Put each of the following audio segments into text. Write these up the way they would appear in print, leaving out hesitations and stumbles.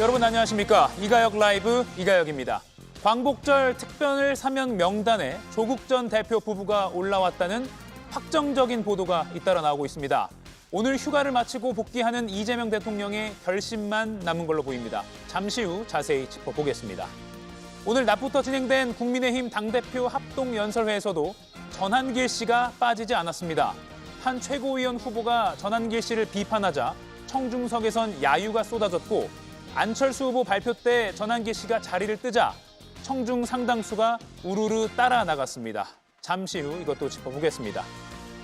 여러분 안녕하십니까? 이가역 라이브 이가역입니다. 광복절 특별 사면 명단에 조국 전 대표 부부가 올라왔다는 확정적인 보도가 잇따라 나오고 있습니다. 오늘 휴가를 마치고 복귀하는 이재명 대통령의 결심만 남은 걸로 보입니다. 잠시 후 자세히 짚어보겠습니다. 오늘 낮부터 진행된 국민의힘 당대표 합동연설회에서도 전한길 씨가 빠지지 않았습니다. 한 최고위원 후보가 전한길 씨를 비판하자 청중석에선 야유가 쏟아졌고 안철수 후보 발표 때 전한길 씨가 자리를 뜨자 청중 상당수가 우르르 따라 나갔습니다. 잠시 후 이것도 짚어보겠습니다.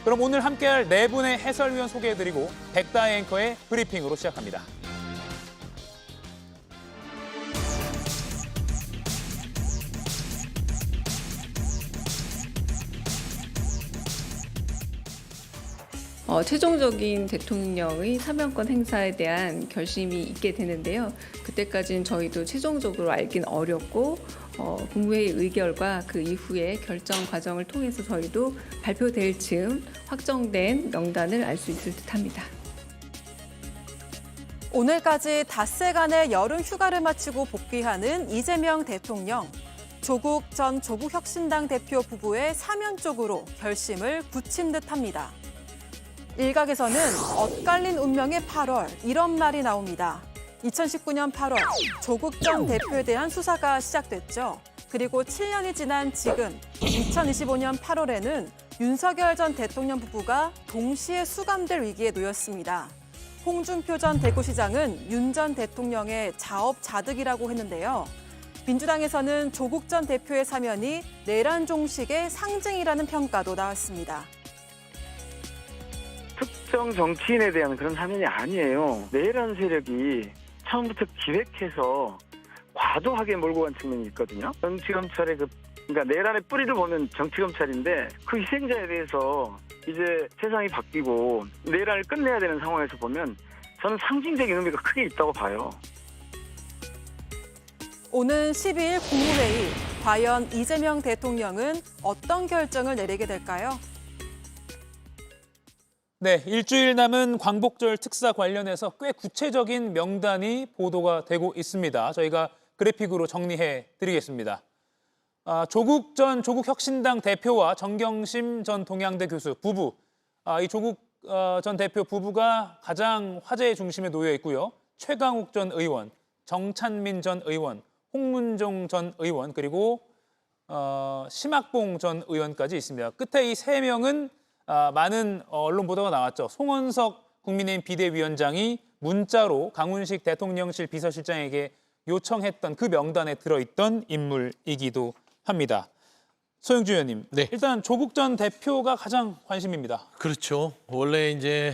그럼 오늘 함께할 네 분의 해설위원 소개해드리고 백다 앵커의 브리핑으로 시작합니다. 최종적인 대통령의 사면권 행사에 대한 결심이 있게 되는데요. 그때까지는 저희도 최종적으로 알긴 어렵고 국무회의 의결과 그 이후의 결정 과정을 통해서 저희도 발표될 즈음 확정된 명단을 알 수 있을 듯합니다. 오늘까지 닷새간의 여름 휴가를 마치고 복귀하는 이재명 대통령. 조국 전 조국혁신당 대표 부부의 사면 쪽으로 결심을 굳힌 듯합니다. 일각에서는 엇갈린 운명의 8월 이런 말이 나옵니다. 2019년 8월 조국 전 대표에 대한 수사가 시작됐죠. 그리고 7년이 지난 지금 2025년 8월에는 윤석열 전 대통령 부부가 동시에 수감될 위기에 놓였습니다. 홍준표 전 대구시장은 윤 전 대통령의 자업자득이라고 했는데요. 민주당에서는 조국 전 대표의 사면이 내란 종식의 상징이라는 평가도 나왔습니다. 특정 정치인에 대한 그런 사면이 아니에요. 내란 세력이 처음부터 기획해서 과도하게 몰고 간 측면이 있거든요. 정치검찰의 그러니까 내란의 뿌리를 보면 정치검찰인데 그 희생자에 대해서 이제 세상이 바뀌고 내란을 끝내야 되는 상황에서 보면 저는 상징적인 의미가 크게 있다고 봐요. 오는 12일 국무회의, 과연 이재명 대통령은 어떤 결정을 내리게 될까요? 네, 일주일 남은 광복절 특사 관련해서 꽤 구체적인 명단이 보도가 되고 있습니다. 저희가 그래픽으로 정리해 드리겠습니다. 조국 전 조국혁신당 대표와 정경심 전 동양대 교수 부부, 이 조국 전 대표 부부가 가장 화제의 중심에 놓여 있고요. 최강욱 전 의원, 정찬민 전 의원, 홍문종 전 의원, 그리고 심학봉 전 의원까지 있습니다. 끝에 이 세 명은 많은 언론 보도가 나왔죠. 송원석 국민의힘 비대위원장이 문자로 강훈식 대통령실 비서실장에게 요청했던 그 명단에 들어있던 인물이기도 합니다. 소영주 의원님, 네. 일단 조국 전 대표가 가장 관심입니다. 그렇죠. 원래 이제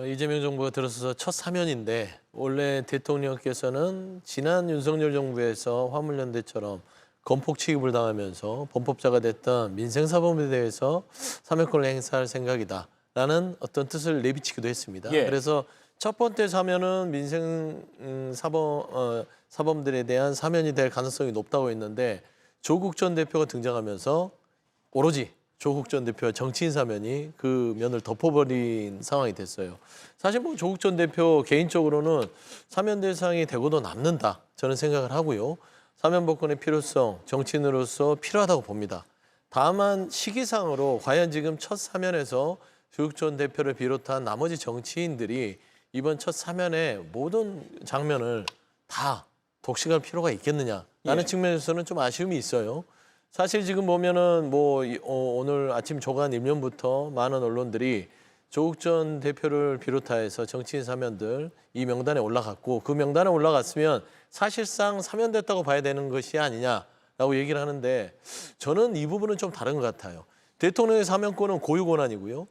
이재명 정부가 들어서서 첫 사면인데 원래 대통령께서는 지난 윤석열 정부에서 화물연대처럼 건폭 취급을 당하면서 범법자가 됐던 민생사범에 대해서 사면권을 행사할 생각이다라는 어떤 뜻을 내비치기도 했습니다. 예. 그래서 첫 번째 사면은 사범들에 대한 사면이 될 가능성이 높다고 했는데 조국 전 대표가 등장하면서 오로지 조국 전 대표와 정치인 사면이 그 면을 덮어버린 상황이 됐어요. 사실 뭐 조국 전 대표 개인적으로는 사면 대상이 되고도 남는다 저는 생각을 하고요. 사면 복권의 필요성, 정치인으로서 필요하다고 봅니다. 다만 시기상으로 과연 지금 첫 사면에서 조국 전 대표를 비롯한 나머지 정치인들이 이번 첫 사면의 모든 장면을 다 독식할 필요가 있겠느냐라는 측면에서는 좀 아쉬움이 있어요. 사실 지금 보면은 오늘 아침 조간 일면부터 많은 언론들이 조국 전 대표를 비롯해서 정치인 사면들 이 명단에 올라갔고 그 명단에 올라갔으면 사실상 사면됐다고 봐야 되는 것이 아니냐라고 얘기를 하는데 저는 이 부분은 좀 다른 것 같아요. 대통령의 사면권은 고유 권한이고요.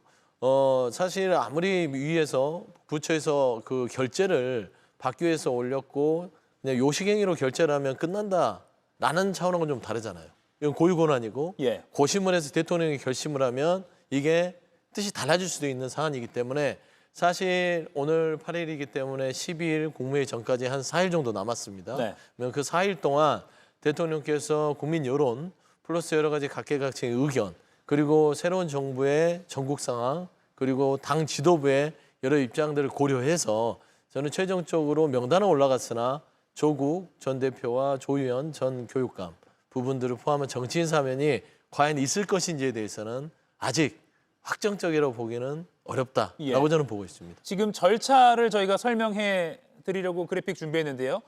사실 아무리 위에서 부처에서 그 결재를 박규에서 올렸고 그냥 요식행위로 결재를 하면 끝난다라는 차원하고는 좀 다르잖아요. 이건 고유 권한이고 예. 고심을 해서 대통령이 결심을 하면 이게 뜻이 달라질 수도 있는 사안이기 때문에 사실 오늘 8일이기 때문에 12일 국무회의 전까지 한 4일 정도 남았습니다. 네. 그러면 그 4일 동안 대통령께서 국민 여론 플러스 여러 가지 각계각층의 의견 그리고 새로운 정부의 전국 상황 그리고 당 지도부의 여러 입장들을 고려해서 저는 최종적으로 명단은 올라갔으나 조국 전 대표와 조윤현 전 교육감 부분들을 포함한 정치인 사면이 과연 있을 것인지에 대해서는 아직 확정적이라고 보기는 어렵다라고 예. 저는 보고 있습니다. 지금 절차를 저희가 설명해 드리려고 그래픽 준비했는데요.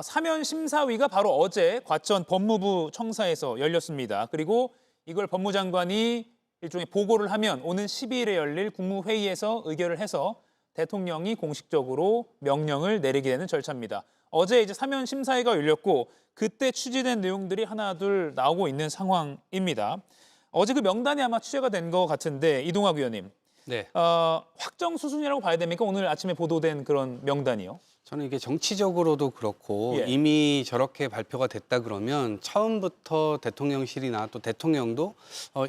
사면 심사위가 바로 어제 과천 법무부 청사에서 열렸습니다. 그리고 이걸 법무장관이 일종의 보고를 하면 오는 12일에 열릴 국무회의에서 의결을 해서 대통령이 공식적으로 명령을 내리게 되는 절차입니다. 어제 이제 사면 심사위가 열렸고 그때 취재된 내용들이 하나 둘 나오고 있는 상황입니다. 어제 그 명단이 아마 취재가 된 것 같은데 이동학 위원님, 네. 확정 수순이라고 봐야 됩니까? 오늘 아침에 보도된 그런 명단이요. 저는 이게 정치적으로도 그렇고 예. 이미 저렇게 발표가 됐다 그러면 처음부터 대통령실이나 또 대통령도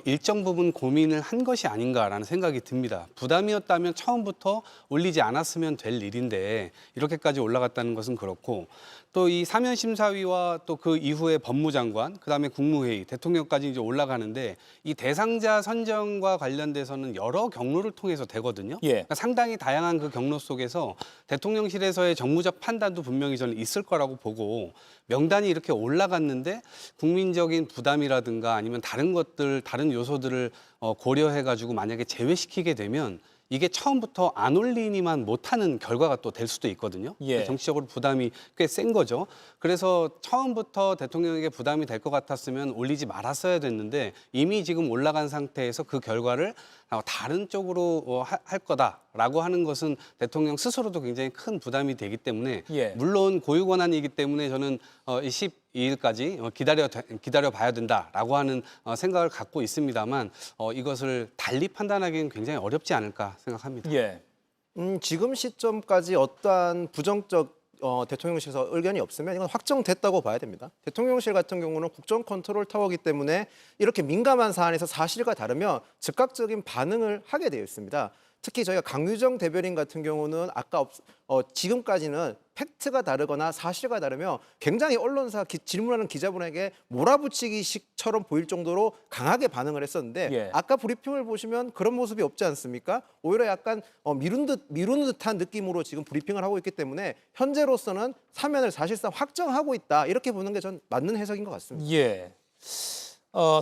일정 부분 고민을 한 것이 아닌가라는 생각이 듭니다. 부담이었다면 처음부터 올리지 않았으면 될 일인데 이렇게까지 올라갔다는 것은 그렇고 또 이 사면심사위와 또 그 이후에 법무장관, 그다음에 국무회의, 대통령까지 이제 올라가는데 이 대상자 선정과 관련돼서는 여러 경로를 통해서 되거든요. 예. 그러니까 상당히 다양한 그 경로 속에서 대통령실에서의 정무적 판단도 분명히 저는 있을 거라고 보고 명단이 이렇게 올라갔는데 국민적인 부담이라든가 아니면 다른 것들, 다른 요소들을 고려해가지고 만약에 제외시키게 되면 이게 처음부터 안 올리니만 못하는 결과가 또 될 수도 있거든요. 예. 정치적으로 부담이 꽤 센 거죠. 그래서 처음부터 대통령에게 부담이 될 것 같았으면 올리지 말았어야 됐는데 이미 지금 올라간 상태에서 그 결과를 다른 쪽으로 할 거다라고 하는 것은 대통령 스스로도 굉장히 큰 부담이 되기 때문에 예. 물론 고유 권한이기 때문에 저는 12일까지 기다려 봐야 된다라고 하는 생각을 갖고 있습니다만 이것을 달리 판단하기는 굉장히 어렵지 않을까 생각합니다. 예. 지금 시점까지 어떠한 부정적 대통령실에서 의견이 없으면 이건 확정됐다고 봐야 됩니다. 대통령실 같은 경우는 국정 컨트롤 타워이기 때문에 이렇게 민감한 사안에서 사실과 다르면 즉각적인 반응을 하게 되어 있습니다. 특히 저희가 강유정 대변인 같은 경우는 아까 지금까지는 팩트가 다르거나 사실과 다르면 굉장히 언론사 질문하는 기자분에게 몰아붙이기식처럼 보일 정도로 강하게 반응을 했었는데 예. 아까 브리핑을 보시면 그런 모습이 없지 않습니까? 오히려 약간 미루는 듯한 느낌으로 지금 브리핑을 하고 있기 때문에 현재로서는 사면을 사실상 확정하고 있다 이렇게 보는 게 전 맞는 해석인 것 같습니다. 예.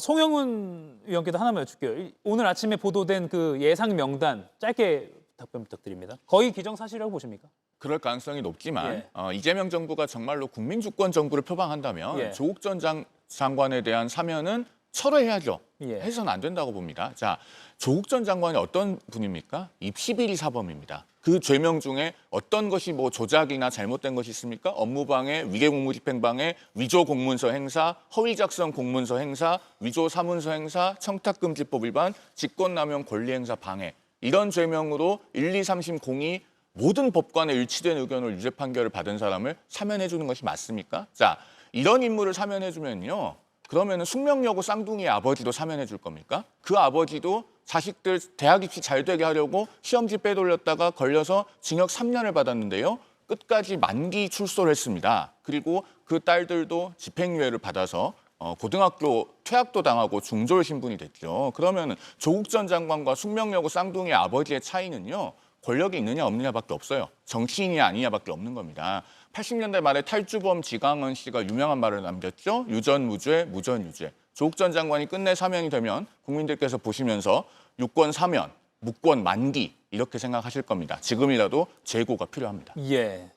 송영훈 위원께도 하나만 여쭐게요. 오늘 아침에 보도된 그 예상 명단 짧게 답변 부탁드립니다. 거의 기정사실이라고 보십니까? 그럴 가능성이 높지만 예. 이재명 정부가 정말로 국민주권 정부를 표방한다면 예. 조국 전 장관에 대한 사면은 철회해야죠. 예. 해서는 안 된다고 봅니다. 자, 조국 전 장관이 어떤 분입니까? 입시비리 사범입니다. 그 죄명 중에 어떤 것이 뭐 조작이나 잘못된 것이 있습니까? 업무방해, 위계공무집행방해, 위조 공문서 행사, 허위작성 공문서 행사, 위조 사문서 행사, 청탁금지법 위반, 직권남용 권리행사 방해. 이런 죄명으로 1, 2, 3심 공의 모든 법관의 일치된 의견을 유죄 판결을 받은 사람을 사면해 주는 것이 맞습니까? 자, 이런 인물을 사면해 주면요. 그러면은 숙명여고 쌍둥이의 아버지도 사면해 줄 겁니까? 그 아버지도 자식들 대학 입시 잘 되게 하려고 시험지 빼돌렸다가 걸려서 징역 3년을 받았는데요. 끝까지 만기 출소를 했습니다. 그리고 그 딸들도 집행유예를 받아서 고등학교 퇴학도 당하고 중졸 신분이 됐죠. 그러면은 조국 전 장관과 숙명여고 쌍둥이의 아버지의 차이는요. 권력이 있느냐 없느냐밖에 없어요. 정치인이 아니냐밖에 없는 겁니다. 80년대 말에 탈주범 지강원 씨가 유명한 말을 남겼죠. 유전무죄, 무전유죄. 조국 전 장관이 끝내 사면이 되면 국민들께서 보시면서 유권 사면, 무권 만기 이렇게 생각하실 겁니다. 지금이라도 재고가 필요합니다. 예.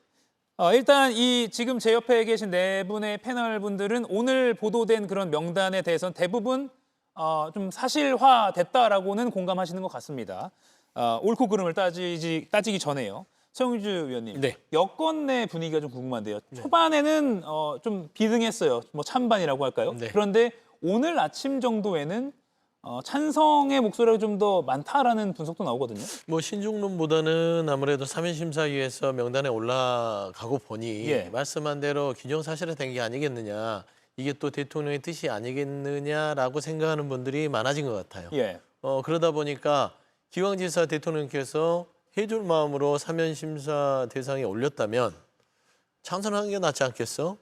일단 이 지금 제 옆에 계신 네 분의 패널 분들은 오늘 보도된 그런 명단에 대해서는 대부분 좀 사실화됐다라고는 공감하시는 것 같습니다. 옳고 그름을 따지기 전에요. 서영주 위원님, 네. 여권 내 분위기가 좀 궁금한데요. 초반에는 좀 비등했어요. 뭐 찬반이라고 할까요? 네. 그런데 오늘 아침 정도에는 찬성의 목소리가 좀 더 많다라는 분석도 나오거든요. 뭐 신중론보다는 아무래도 사면심사위에서 명단에 올라가고 보니 예. 말씀한 대로 기정사실화 된 게 아니겠느냐. 이게 또 대통령의 뜻이 아니겠느냐라고 생각하는 분들이 많아진 것 같아요. 예. 그러다 보니까 기왕지사 대통령께서 해줄 마음으로 사면심사 대상에 올렸다면 찬성하는 게 낫지 않겠어?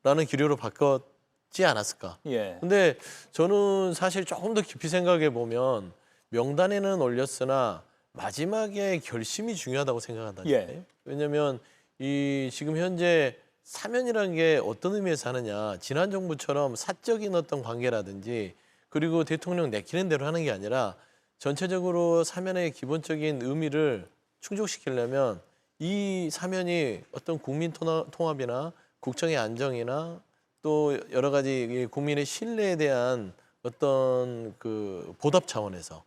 라는 기류로 바꿨지 않았을까? 예. 근데 저는 사실 조금 더 깊이 생각해 보면 명단에는 올렸으나 마지막에 결심이 중요하다고 생각한다니까요. 예. 왜냐하면 이 지금 현재 사면이라는 게 어떤 의미에서 하느냐. 지난 정부처럼 사적인 어떤 관계라든지 그리고 대통령 내키는 대로 하는 게 아니라 전체적으로 사면의 기본적인 의미를 충족시키려면 이 사면이 어떤 국민 통합이나 국정의 안정이나 또 여러 가지 국민의 신뢰에 대한 어떤 그 보답 차원에서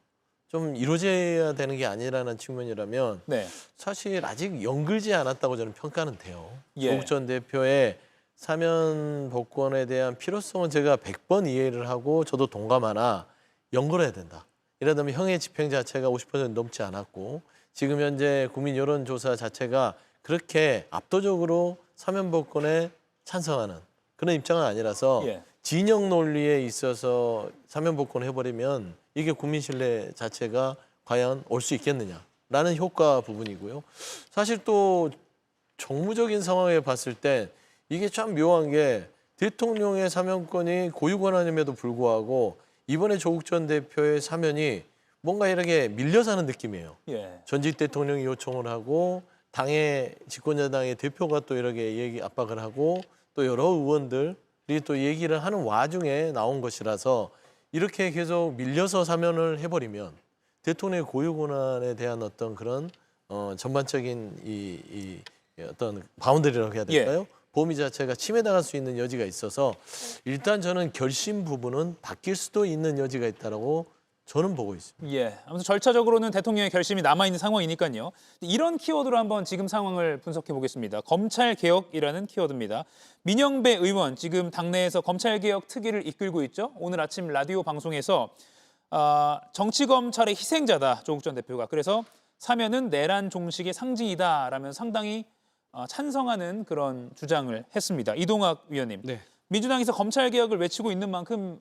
좀 이루어져야 되는 게 아니라는 측면이라면 네. 사실 아직 연글지 않았다고 저는 평가는 돼요. 예. 조국 전 대표의 사면 복권에 대한 필요성은 제가 100번 이해를 하고 저도 동감하나 연걸어야 된다. 이러다면 형의 집행 자체가 50% 넘지 않았고 지금 현재 국민 여론조사 자체가 그렇게 압도적으로 사면 복권에 찬성하는 그런 입장은 아니라서 예. 진영 논리에 있어서 사면 복권 해버리면 이게 국민 신뢰 자체가 과연 올 수 있겠느냐라는 효과 부분이고요. 사실 또 정무적인 상황에 봤을 때 이게 참 묘한 게 대통령의 사면권이 고유 권한임에도 불구하고 이번에 조국 전 대표의 사면이 뭔가 이렇게 밀려서 하는 느낌이에요. 예. 전직 대통령이 요청을 하고 당의 집권여당의 대표가 또 이렇게 압박을 하고 또 여러 의원들이 또 얘기를 하는 와중에 나온 것이라서 이렇게 계속 밀려서 사면을 해버리면 대통령의 고유 권한에 대한 어떤 그런 전반적인 이 어떤 바운더리라고 해야 될까요? 범위 자체가 침해당할 수 있는 여지가 있어서 일단 저는 결심 부분은 바뀔 수도 있는 여지가 있다라고 저는 보고 있습니다. 예. 아무튼 절차적으로는 대통령의 결심이 남아있는 상황이니까요. 이런 키워드로 한번 지금 상황을 분석해 보겠습니다. 검찰개혁이라는 키워드입니다. 민영배 의원 지금 당내에서 검찰개혁 특위를 이끌고 있죠. 오늘 아침 라디오 방송에서 정치검찰의 희생자다 조국 전 대표가. 그래서 사면은 내란 종식의 상징이다라면 상당히 찬성하는 그런 주장을 했습니다. 이동학 위원님. 네. 민주당에서 검찰개혁을 외치고 있는 만큼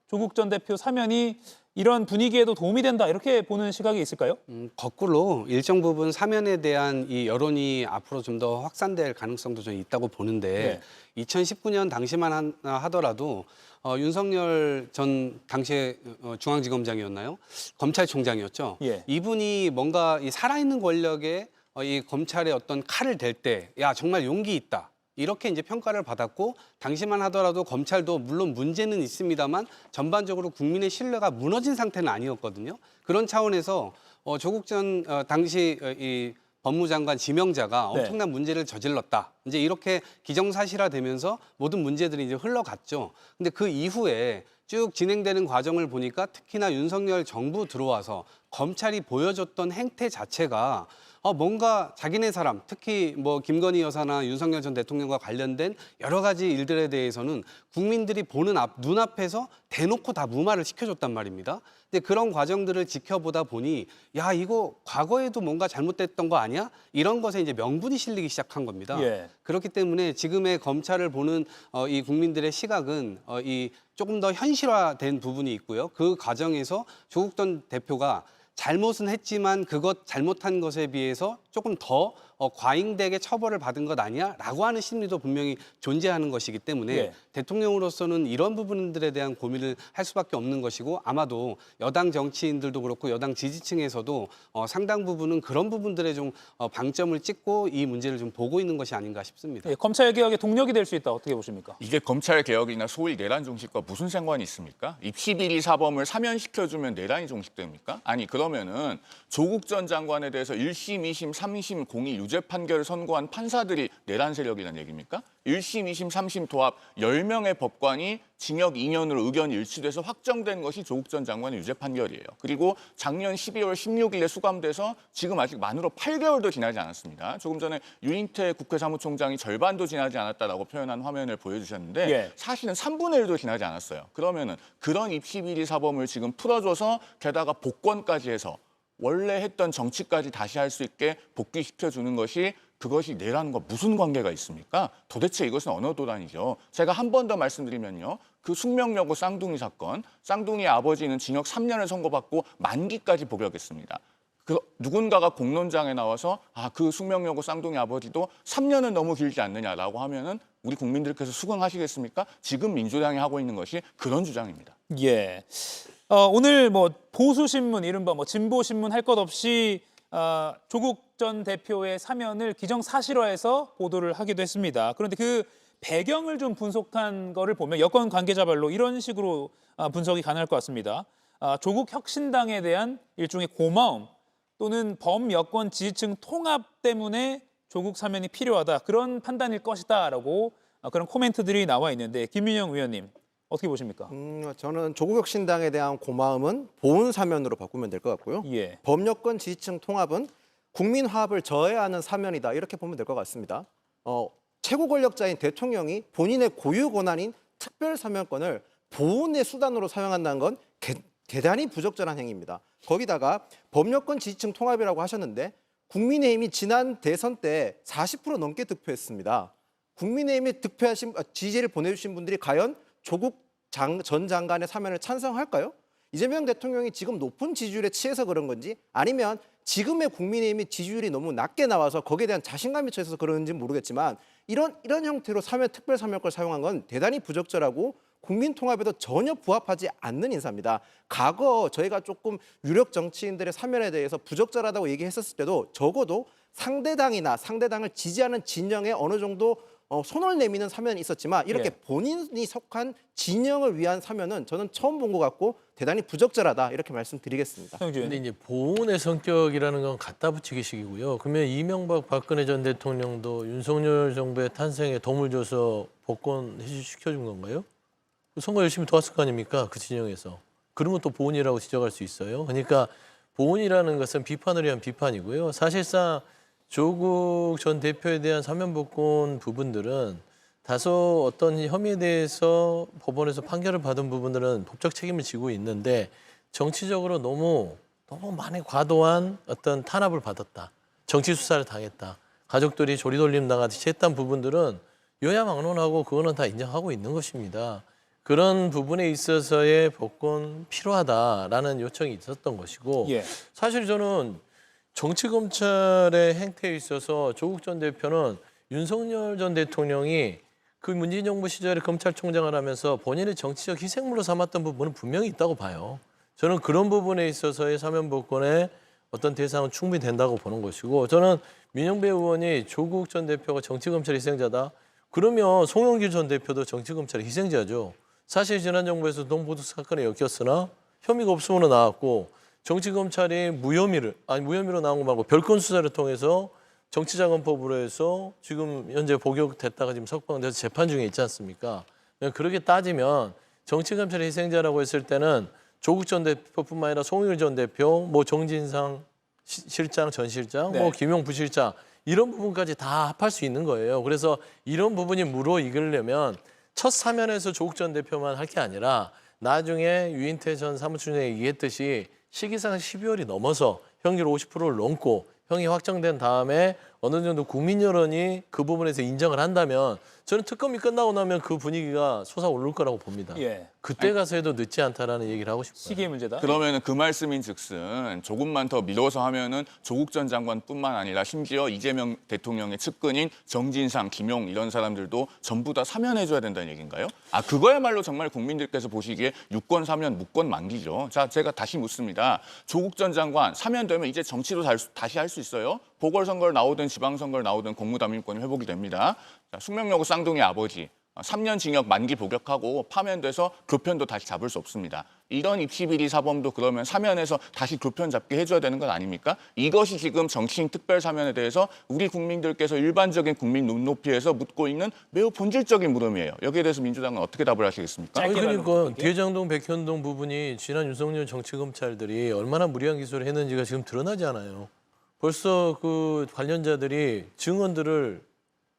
조국 전 대표 사면이 이런 분위기에도 도움이 된다 이렇게 보는 시각이 있을까요? 거꾸로 일정 부분 사면에 대한 이 여론이 앞으로 좀 더 확산될 가능성도 좀 있다고 보는데 2019년 당시만 하더라도 윤석열 전 당시에 중앙지검장이었나요? 검찰총장이었죠. 예. 이분이 뭔가 이 살아있는 권력에 이 검찰의 어떤 칼을 댈 때 야 정말 용기 있다. 이렇게 이제 평가를 받았고 당시만 하더라도 검찰도 물론 문제는 있습니다만 전반적으로 국민의 신뢰가 무너진 상태는 아니었거든요. 그런 차원에서 조국 전 당시 이 법무장관 지명자가 네. 엄청난 문제를 저질렀다. 이제 이렇게 기정사실화되면서 모든 문제들이 이제 흘러갔죠. 근데 그 이후에 쭉 진행되는 과정을 보니까 특히나 윤석열 정부 들어와서 검찰이 보여줬던 행태 자체가 뭔가 자기네 사람, 특히 뭐 김건희 여사나 윤석열 전 대통령과 관련된 여러 가지 일들에 대해서는 국민들이 보는 눈앞에서 대놓고 다 무마를 시켜줬단 말입니다. 근데 그런 과정들을 지켜보다 보니 야 이거 과거에도 뭔가 잘못됐던 거 아니야? 이런 것에 이제 명분이 실리기 시작한 겁니다. 예. 그렇기 때문에 지금의 검찰을 보는 이 국민들의 시각은 이 조금 더 현실화된 부분이 있고요. 그 과정에서 조국 전 대표가 잘못은 했지만 그것 잘못한 것에 비해서 조금 더 과잉되게 처벌을 받은 것 아니야? 라고 하는 심리도 분명히 존재하는 것이기 때문에 예. 대통령으로서는 이런 부분들에 대한 고민을 할 수밖에 없는 것이고 아마도 여당 정치인들도 그렇고 여당 지지층에서도 상당 부분은 그런 부분들에 좀 방점을 찍고 이 문제를 좀 보고 있는 것이 아닌가 싶습니다. 예, 검찰개혁의 동력이 될 수 있다 어떻게 보십니까? 이게 검찰개혁이나 소위 내란 종식과 무슨 상관이 있습니까? 입11이 사범을 사면시켜주면 내란이 종식됩니까? 아니 그러면은 조국 전 장관에 대해서 1심, 2심, 3심 공의 유죄 판결을 선고한 판사들이 내란 세력이라는 얘기입니까? 1심, 2심, 3심 도합 10명의 법관이 징역 2년으로 의견이 일치돼서 확정된 것이 조국 전 장관의 유죄 판결이에요. 그리고 작년 12월 16일에 수감돼서 지금 아직 만으로 8개월도 지나지 않았습니다. 조금 전에 유인태 국회 사무총장이 절반도 지나지 않았다라고 표현한 화면을 보여주셨는데 예. 사실은 3분의 1도 지나지 않았어요. 그러면은 그런 입11이 사범을 지금 풀어줘서 게다가 복권까지 해서 원래 했던 정치까지 다시 할 수 있게 복귀시켜주는 것이 그것이 내란과 무슨 관계가 있습니까? 도대체 이것은 언어 도란이죠. 제가 한 번 더 말씀드리면요. 그 숙명여고 쌍둥이 사건, 쌍둥이의 아버지는 징역 3년을 선고받고 만기까지 복역했습니다. 그 누군가가 공론장에 나와서 그 숙명여고 쌍둥이 아버지도 3년은 너무 길지 않느냐라고 하면은 우리 국민들께서 수긍하시겠습니까? 지금 민주당이 하고 있는 것이 그런 주장입니다. 예. 오늘 뭐 보수신문 이른바 뭐 진보신문 할 것 없이 조국 전 대표의 사면을 기정사실화해서 보도를 하기도 했습니다. 그런데 그 배경을 좀 분석한 거를 보면 여권 관계자별로 이런 식으로 분석이 가능할 것 같습니다. 조국 혁신당에 대한 일종의 고마움 또는 범여권 지지층 통합 때문에 조국 사면이 필요하다. 그런 판단일 것이다라고 그런 코멘트들이 나와 있는데 김민영 의원님 어떻게 보십니까? 저는 조국혁신당에 대한 고마움은 보훈 사면으로 바꾸면 될 것 같고요. 예. 범여권 지지층 통합은 국민 화합을 저해하는 사면이다 이렇게 보면 될 것 같습니다. 최고 권력자인 대통령이 본인의 고유 권한인 특별 사면권을 보훈의 수단으로 사용한다는 건 대단히 부적절한 행위입니다. 거기다가 범여권 지지층 통합이라고 하셨는데 국민의힘이 지난 대선 때 40% 넘게 득표했습니다. 국민의힘에 지지를 보내주신 분들이 과연 조국 전 장관의 사면을 찬성할까요? 이재명 대통령이 지금 높은 지지율에 취해서 그런 건지 아니면 지금의 국민의힘이 지지율이 너무 낮게 나와서 거기에 대한 자신감이 처해서 그런지 모르겠지만 이런 형태로 특별 사면권을 사용한 건 대단히 부적절하고 국민 통합에도 전혀 부합하지 않는 인사입니다. 과거 저희가 조금 유력 정치인들의 사면에 대해서 부적절하다고 얘기했었을 때도 적어도 상대당이나 상대당을 지지하는 진영에 어느 정도 손을 내미는 사면이 있었지만 이렇게 본인이 속한 진영을 위한 사면은 저는 처음 본 것 같고 대단히 부적절하다 이렇게 말씀드리겠습니다. 근데 이제 보훈의 성격이라는 건 갖다 붙이기식이고요. 그러면 이명박 박근혜 전 대통령도 윤석열 정부의 탄생에 도움을 줘서 복권 시켜준 건가요? 선거 열심히 도왔을 거 아닙니까? 그 진영에서. 그런 것도 보훈이라고 지적할 수 있어요. 그러니까 보훈이라는 것은 비판을 위한 비판이고요. 사실상 조국 전 대표에 대한 사면복권 부분들은 다소 어떤 혐의에 대해서 법원에서 판결을 받은 부분들은 법적 책임을 지고 있는데 정치적으로 너무 많이 과도한 어떤 탄압을 받았다. 정치 수사를 당했다. 가족들이 조리돌림 당하듯이 했던 부분들은 여야 막론하고 그거는 다 인정하고 있는 것입니다. 그런 부분에 있어서의 복권 필요하다라는 요청이 있었던 것이고 사실 저는 정치검찰의 행태에 있어서 조국 전 대표는 윤석열 전 대통령이 그 문재인 정부 시절에 검찰총장을 하면서 본인의 정치적 희생물로 삼았던 부분은 분명히 있다고 봐요. 저는 그런 부분에 있어서의 사면복권의 어떤 대상은 충분히 된다고 보는 것이고 저는 민영배 의원이 조국 전 대표가 정치검찰 희생자다. 그러면 송영길 전 대표도 정치검찰의 희생자죠. 사실 지난 정부에서 돈보도 사건에 엮였으나 혐의가 없음으로 나왔고 정치검찰이 무혐의로 나온 거 말고 별건 수사를 통해서 정치자금법으로 해서 지금 현재 복역됐다가 지금 석방돼서 재판 중에 있지 않습니까? 그렇게 따지면 정치검찰의 희생자라고 했을 때는 조국 전 대표뿐만 아니라 송영길 전 대표, 정진상 실장, 전 실장, 김용 부실장 이런 부분까지 다 합할 수 있는 거예요. 그래서 이런 부분이 무르익으려면 첫 사면에서 조국 전 대표만 할 게 아니라 나중에 유인태 전 사무총장이 얘기했듯이 시기상 12월이 넘어서 형률 50%를 넘고 형이 확정된 다음에 어느 정도 국민 여론이 그 부분에서 인정을 한다면 저는 특검이 끝나고 나면 그 분위기가 솟아오를 거라고 봅니다. 그때 가서 해도 늦지 않다라는 얘기를 하고 싶어요. 시기의 문제다. 그러면 그 말씀인즉슨 조금만 더 미뤄서 하면은 조국 전 장관뿐만 아니라 심지어 이재명 대통령의 측근인 정진상, 김용 이런 사람들도 전부 다 사면해줘야 된다는 얘기인가요? 그거야말로 정말 국민들께서 보시기에 유권 사면, 무권 만기죠. 자, 제가 다시 묻습니다. 조국 전 장관 사면되면 이제 정치로 다시 할 수 있어요? 보궐선거를 나오든 지방선거를 나오든 공무담임권이 회복이 됩니다. 자, 숙명여고 쌍둥이 아버지 3년 징역 만기 복역하고 파면돼서 교편도 다시 잡을 수 없습니다. 이런 입시비리 사범도 그러면 사면에서 다시 교편 잡게 해줘야 되는 건 아닙니까? 이것이 지금 정치인 특별 사면에 대해서 우리 국민들께서 일반적인 국민 눈높이에서 묻고 있는 매우 본질적인 물음이에요. 여기에 대해서 민주당은 어떻게 답을 하시겠습니까? 그러니까 대장동, 백현동 부분이 지난 윤석열 정치검찰들이 얼마나 무리한 기소를 했는지가 지금 드러나지 않아요. 벌써 그 관련자들이 증언들을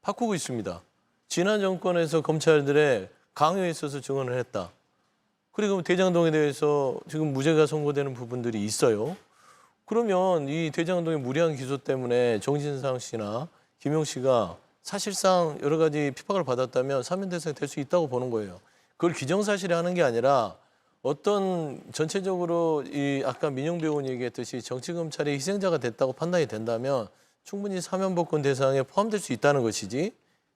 바꾸고 있습니다. 지난 정권에서 검찰들의 강요에 있어서 증언을 했다. 그리고 대장동에 대해서 지금 무죄가 선고되는 부분들이 있어요. 그러면 이 대장동의 무리한 기소 때문에 정진상 씨나 김용 씨가 사실상 여러 가지 핍박을 받았다면 사면 대상이 될 수 있다고 보는 거예요. 그걸 기정사실에 하는 게 아니라 어떤 전체적으로 이 아까 민영배 의원이 얘기했듯이 정치검찰이 희생자가 됐다고 판단이 된다면 충분히 사면복권 대상에 포함될 수 있다는 것이지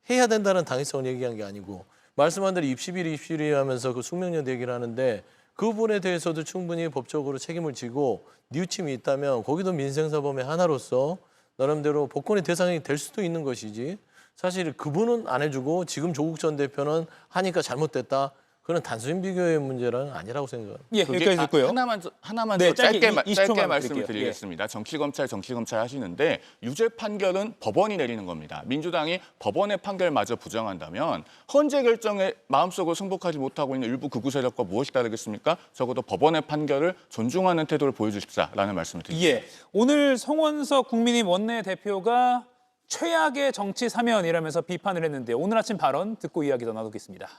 해야 된다는 당위성을 얘기한 게 아니고 말씀한 대로 입시비리 하면서 그 숙명여대 얘기를 하는데 그 부분에 대해서도 충분히 법적으로 책임을 지고 뉘우침이 있다면 거기도 민생사범의 하나로서 나름대로 복권의 대상이 될 수도 있는 것이지 사실 그분은 안 해주고 지금 조국 전 대표는 하니까 잘못됐다. 그건 단순 비교의 문제는 아니라고 생각합니다. 예, 그게 여기까지 듣고요. 하나만 네, 더 짧게, 짧게 20초만 짧게 드릴게요. 말씀을 드리겠습니다. 정치검찰 하시는데 유죄 판결은 법원이 내리는 겁니다. 민주당이 법원의 판결마저 부정한다면 헌재 결정에 마음속으로 승복하지 못하고 있는 일부 극우 세력과 무엇이 다르겠습니까? 적어도 법원의 판결을 존중하는 태도를 보여주십사라는 말씀을 드립니다. 예, 오늘 송원석 국민의힘 원내대표가 최악의 정치 사면이라면서 비판을 했는데 오늘 아침 발언 듣고 이야기 더 나누겠습니다.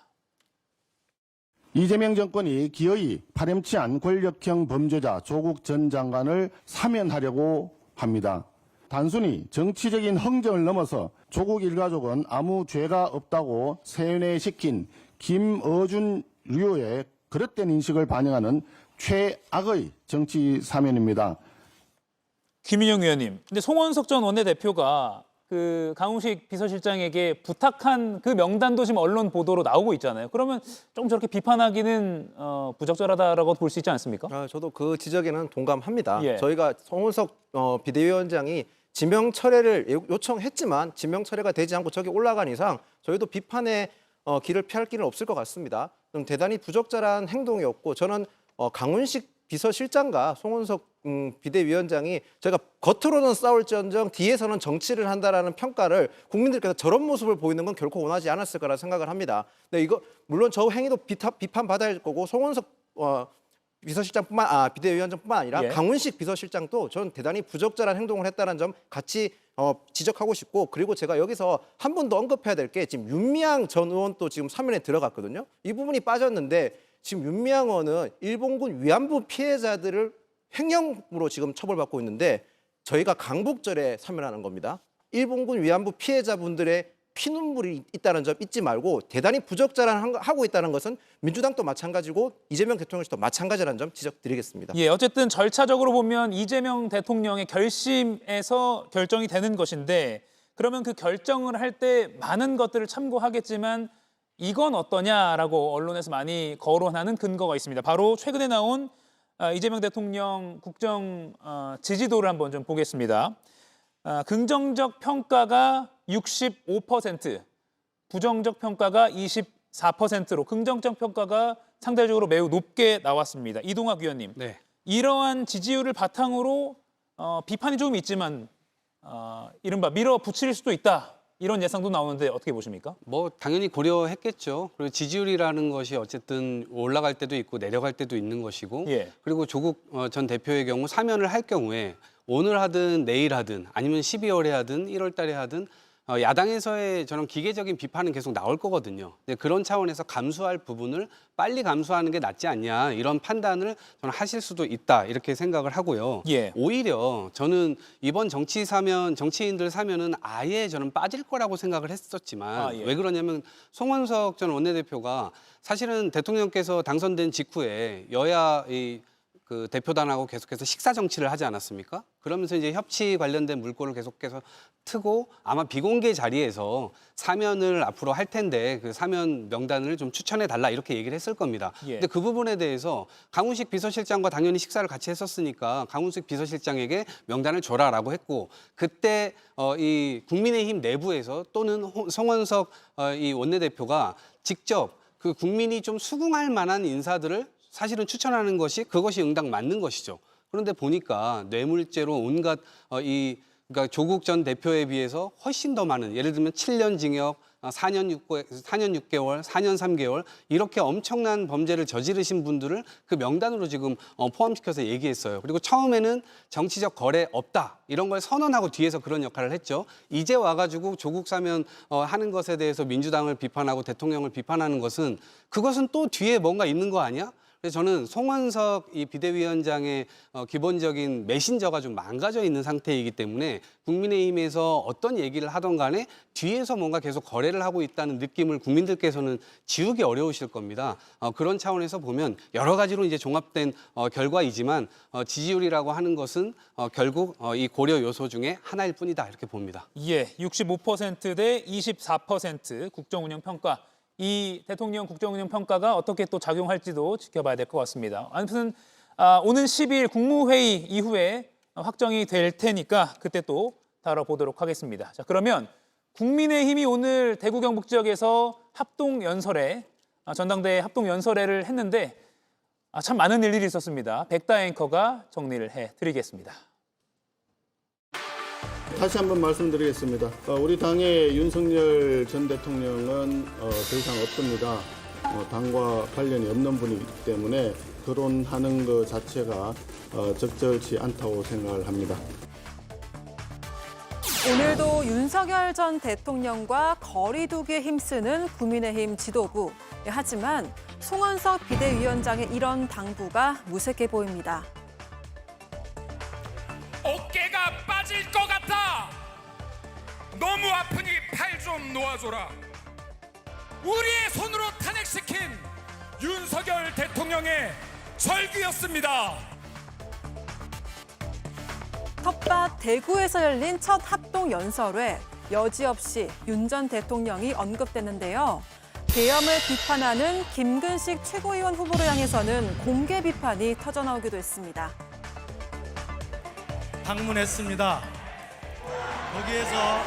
이재명 정권이 기어이 파렴치한 권력형 범죄자 조국 전 장관을 사면하려고 합니다. 단순히 정치적인 흥정을 넘어서 조국 일가족은 아무 죄가 없다고 세뇌시킨 김어준 류의 그릇된 인식을 반영하는 최악의 정치 사면입니다. 김인영 의원님, 근데 송원석 전 원내대표가 그 강훈식 비서실장에게 부탁한 그 명단도 지금 언론 보도로 나오고 있잖아요. 그러면 좀 저렇게 비판하기는 부적절하다라고 볼 수 있지 않습니까? 저도 그 지적에는 동감합니다. 예. 저희가 송원석 비대위원장이 지명 철회를 요청했지만 지명 철회가 되지 않고 저기 올라간 이상 저희도 비판의 길을 피할 길은 없을 것 같습니다. 좀 대단히 부적절한 행동이었고 저는 강훈식 비서실장과 송원석 비대위원장이 저희가 겉으로는 싸울지언정 뒤에서는 정치를 한다라는 평가를 국민들께서 저런 모습을 보이는 건 결코 원하지 않았을 거라 생각을 합니다. 근데 이거 물론 저 행위도 비판받아야 할 거고 송원석 비대위원장뿐만 아니라 예. 강훈식 비서실장도 저는 대단히 부적절한 행동을 했다는 점 같이 지적하고 싶고 그리고 제가 여기서 한 번 더 언급해야 될 게 지금 윤미향 전 의원도 지금 사면에 들어갔거든요. 이 부분이 빠졌는데 지금 윤미향 의원은 일본군 위안부 피해자들을 횡령으로 지금 처벌받고 있는데 저희가 강복절에 사면하는 겁니다. 일본군 위안부 피해자분들의 피눈물이 있다는 점 잊지 말고 대단히 부적절한 하고 있다는 것은 민주당도 마찬가지고 이재명 대통령도 마찬가지라는 점 지적드리겠습니다. 예, 어쨌든 절차적으로 보면 이재명 대통령의 결심에서 결정이 되는 것인데 그러면 그 결정을 할 때 많은 것들을 참고하겠지만 이건 어떠냐라고 언론에서 많이 거론하는 근거가 있습니다. 바로 최근에 나온 이재명 대통령 국정 지지도를 한번 좀 보겠습니다. 긍정적 평가가 65%, 부정적 평가가 24%로 긍정적 평가가 상대적으로 매우 높게 나왔습니다. 이동학 위원님, 네. 이러한 지지율을 바탕으로 비판이 조금 있지만 이른바 밀어붙일 수도 있다. 이런 예상도 나오는데 어떻게 보십니까? 뭐 당연히 고려했겠죠. 그리고 지지율이라는 것이 어쨌든 올라갈 때도 있고 내려갈 때도 있는 것이고 예. 그리고 조국 전 대표의 경우 사면을 할 경우에 오늘 하든 내일 하든 아니면 12월에 하든 1월 달에 하든 야당에서의 저런 기계적인 비판은 계속 나올 거거든요. 근데 그런 차원에서 감수할 부분을 빨리 감수하는 게 낫지 않냐 이런 판단을 저는 하실 수도 있다 이렇게 생각을 하고요. 예. 오히려 저는 이번 정치인들 사면은 아예 저는 빠질 거라고 생각을 했었지만 예. 왜 그러냐면 송원석 전 원내대표가 사실은 대통령께서 당선된 직후에 여야 그 대표단하고 계속해서 식사 정치를 하지 않았습니까? 그러면서 이제 협치 관련된 물꼬를 계속해서 트고 아마 비공개 자리에서 사면을 앞으로 할 텐데 그 사면 명단을 좀 추천해 달라 이렇게 얘기를 했을 겁니다. 예. 근데 그 부분에 대해서 강훈식 비서실장과 당연히 식사를 같이 했었으니까 강훈식 비서실장에게 명단을 줘라라고 했고 그때 이 국민의힘 내부에서 또는 송원석 이 원내대표가 직접 그 국민이 좀 수긍할 만한 인사들을 사실은 추천하는 것이 그것이 응당 맞는 것이죠. 그런데 보니까 뇌물죄로 온갖 그러니까 조국 전 대표에 비해서 훨씬 더 많은 예를 들면 7년 징역, 4년 6개월, 4년 3개월 이렇게 엄청난 범죄를 저지르신 분들을 그 명단으로 지금 포함시켜서 얘기했어요. 그리고 처음에는 정치적 거래 없다 이런 걸 선언하고 뒤에서 그런 역할을 했죠. 이제 와가지고 조국 사면 하는 것에 대해서 민주당을 비판하고 대통령을 비판하는 것은 그것은 또 뒤에 뭔가 있는 거 아니야? 그래서 저는 송원석 이 비대위원장의 기본적인 메신저가 좀 망가져 있는 상태이기 때문에 국민의힘에서 어떤 얘기를 하던 간에 뒤에서 뭔가 계속 거래를 하고 있다는 느낌을 국민들께서는 지우기 어려우실 겁니다. 그런 차원에서 보면 여러 가지로 이제 종합된 결과이지만 지지율이라고 하는 것은 결국 이 고려 요소 중에 하나일 뿐이다 이렇게 봅니다. 예, 65% 대 24% 국정운영 평가. 이 대통령 국정운영 평가가 어떻게 또 작용할지도 지켜봐야 될 것 같습니다. 아무튼 오는 10일 국무회의 이후에 확정이 될 테니까 그때 또 다뤄보도록 하겠습니다. 자, 그러면 국민의힘이 오늘 대구 경북 지역에서 전당대회 합동연설회를 했는데 참 많은 일들이 있었습니다. 백다 앵커가 정리를 해드리겠습니다. 다시 한번 말씀드리겠습니다. 우리 당의 윤석열 전 대통령은 더 이상 없습니다. 당과 관련이 없는 분이기 때문에 거론하는 것 자체가 적절치 않다고 생각을 합니다. 오늘도 윤석열 전 대통령과 거리 두기에 힘쓰는 국민의힘 지도부. 하지만 송원석 비대위원장의 이런 당부가 무색해 보입니다. 어깨가 빠질 것 같아. 너무 아프니 팔 좀 놓아줘라. 우리의 손으로 탄핵시킨 윤석열 대통령의 절규였습니다. 텃밭 대구에서 열린 첫 합동연설회, 여지없이 윤 전 대통령이 언급됐는데요. 계엄을 비판하는 김근식 최고위원 후보를 향해서는 공개 비판이 터져나오기도 했습니다. 방문했습니다. 거기에서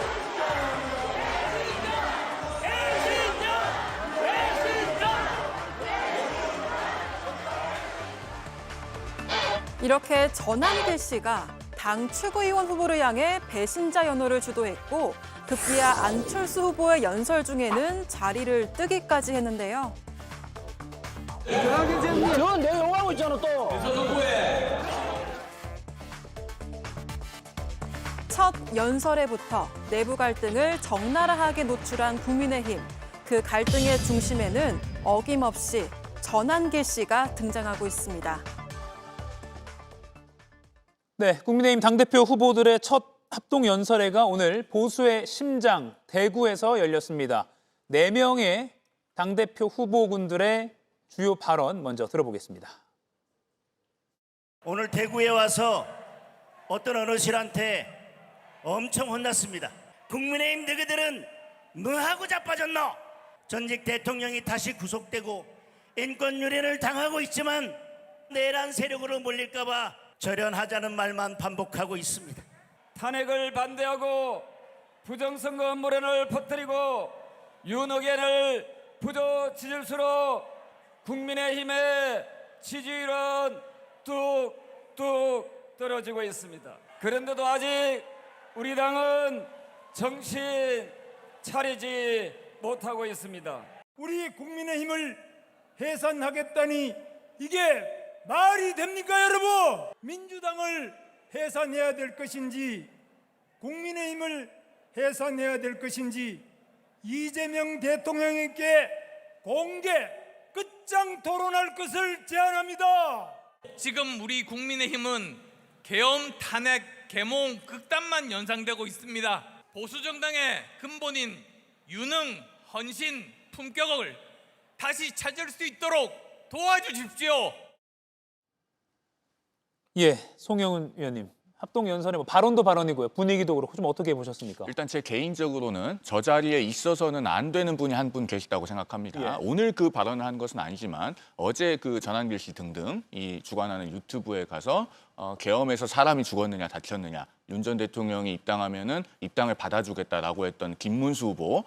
이렇게 전한길 씨가 당 최고위원 후보를 향해 배신자 연호를 주도했고 급기야 안철수 후보의 연설 중에는 자리를 뜨기까지 했는데요. 저건 내가 욕하고 있잖아 또. 첫 연설회부터 내부 갈등을 적나라하게 노출한 국민의힘. 그 갈등의 중심에는 어김없이 전한길 씨가 등장하고 있습니다. 네, 국민의힘 당대표 후보들의 첫 합동연설회가 오늘 보수의 심장 대구에서 열렸습니다. 4명의 당대표 후보군들의 주요 발언 먼저 들어보겠습니다. 오늘 대구에 와서 어떤 어르신한테 엄청 혼났습니다. 국민의힘 너희들은 뭐하고 자빠졌노? 전직 대통령이 다시 구속되고 인권 유린을 당하고 있지만 내란 세력으로 몰릴까 봐 절연하자는 말만 반복하고 있습니다. 탄핵을 반대하고 부정선거 음모론을 퍼뜨리고 윤핵관을 부조 지질수로 국민의힘의 지지율은 뚝뚝 떨어지고 있습니다. 그런데도 아직 우리 당은 정신 차리지 못하고 있습니다. 우리 국민의힘을 해산하겠다니 이게 말이 됩니까 여러분? 민주당을 해산해야 될 것인지 국민의힘을 해산해야 될 것인지 이재명 대통령에게 공개 끝장 토론할 것을 제안합니다. 지금 우리 국민의힘은 계엄 탄핵 계몽 극단만 연상되고 있습니다. 보수 정당의 근본인 유능, 헌신, 품격을 다시 찾을 수 있도록 도와주십시오. 예, 송영훈 의원님. 합동연설의 발언도 발언이고요. 분위기도 그렇고 좀 어떻게 보셨습니까? 일단 제 개인적으로는 저 자리에 있어서는 안 되는 분이 한 분 계시다고 생각합니다. 예. 오늘 그 발언을 한 것은 아니지만 어제 그 전한길 씨 등등 이 주관하는 유튜브에 가서 계엄에서 사람이 죽었느냐 다쳤느냐 윤 전 대통령이 입당하면은 입당을 받아주겠다라고 했던 김문수 후보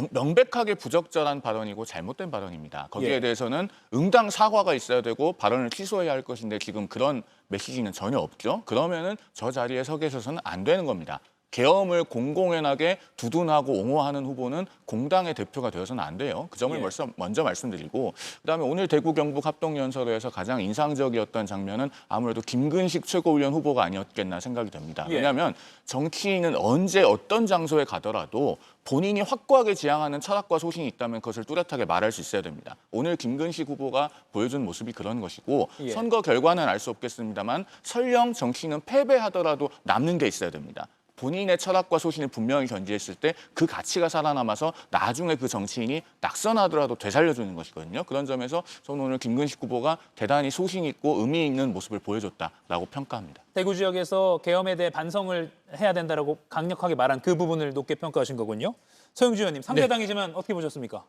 명백하게 부적절한 발언이고 잘못된 발언입니다. 거기에 예. 대해서는 응당 사과가 있어야 되고 발언을 취소해야 할 것인데 지금 그런 메시지는 전혀 없죠. 그러면은 저 자리에 서 계셔서는 안 되는 겁니다. 계엄을 공공연하게 두둔하고 옹호하는 후보는 공당의 대표가 되어서는 안 돼요. 그 점을 예. 먼저 말씀드리고 그다음에 오늘 대구 경북 합동연설회에서 가장 인상적이었던 장면은 아무래도 김근식 최고위원 후보가 아니었겠나 생각이 됩니다. 예. 왜냐하면 정치인은 언제 어떤 장소에 가더라도 본인이 확고하게 지향하는 철학과 소신이 있다면 그것을 뚜렷하게 말할 수 있어야 됩니다. 오늘 김근식 후보가 보여준 모습이 그런 것이고 예. 선거 결과는 알 수 없겠습니다만 설령 정치인은 패배하더라도 남는 게 있어야 됩니다. 본인의 철학과 소신을 분명히 견지했을 때 그 가치가 살아남아서 나중에 그 정치인이 낙선하더라도 되살려주는 것이거든요. 그런 점에서 저는 오늘 김근식 후보가 대단히 소신 있고 의미 있는 모습을 보여줬다라고 평가합니다. 대구 지역에서 계엄에 대해 반성을 해야 된다라고 강력하게 말한 그 부분을 높게 평가하신 거군요. 서영주 의원님, 상대당이지만 어떻게 보셨습니까?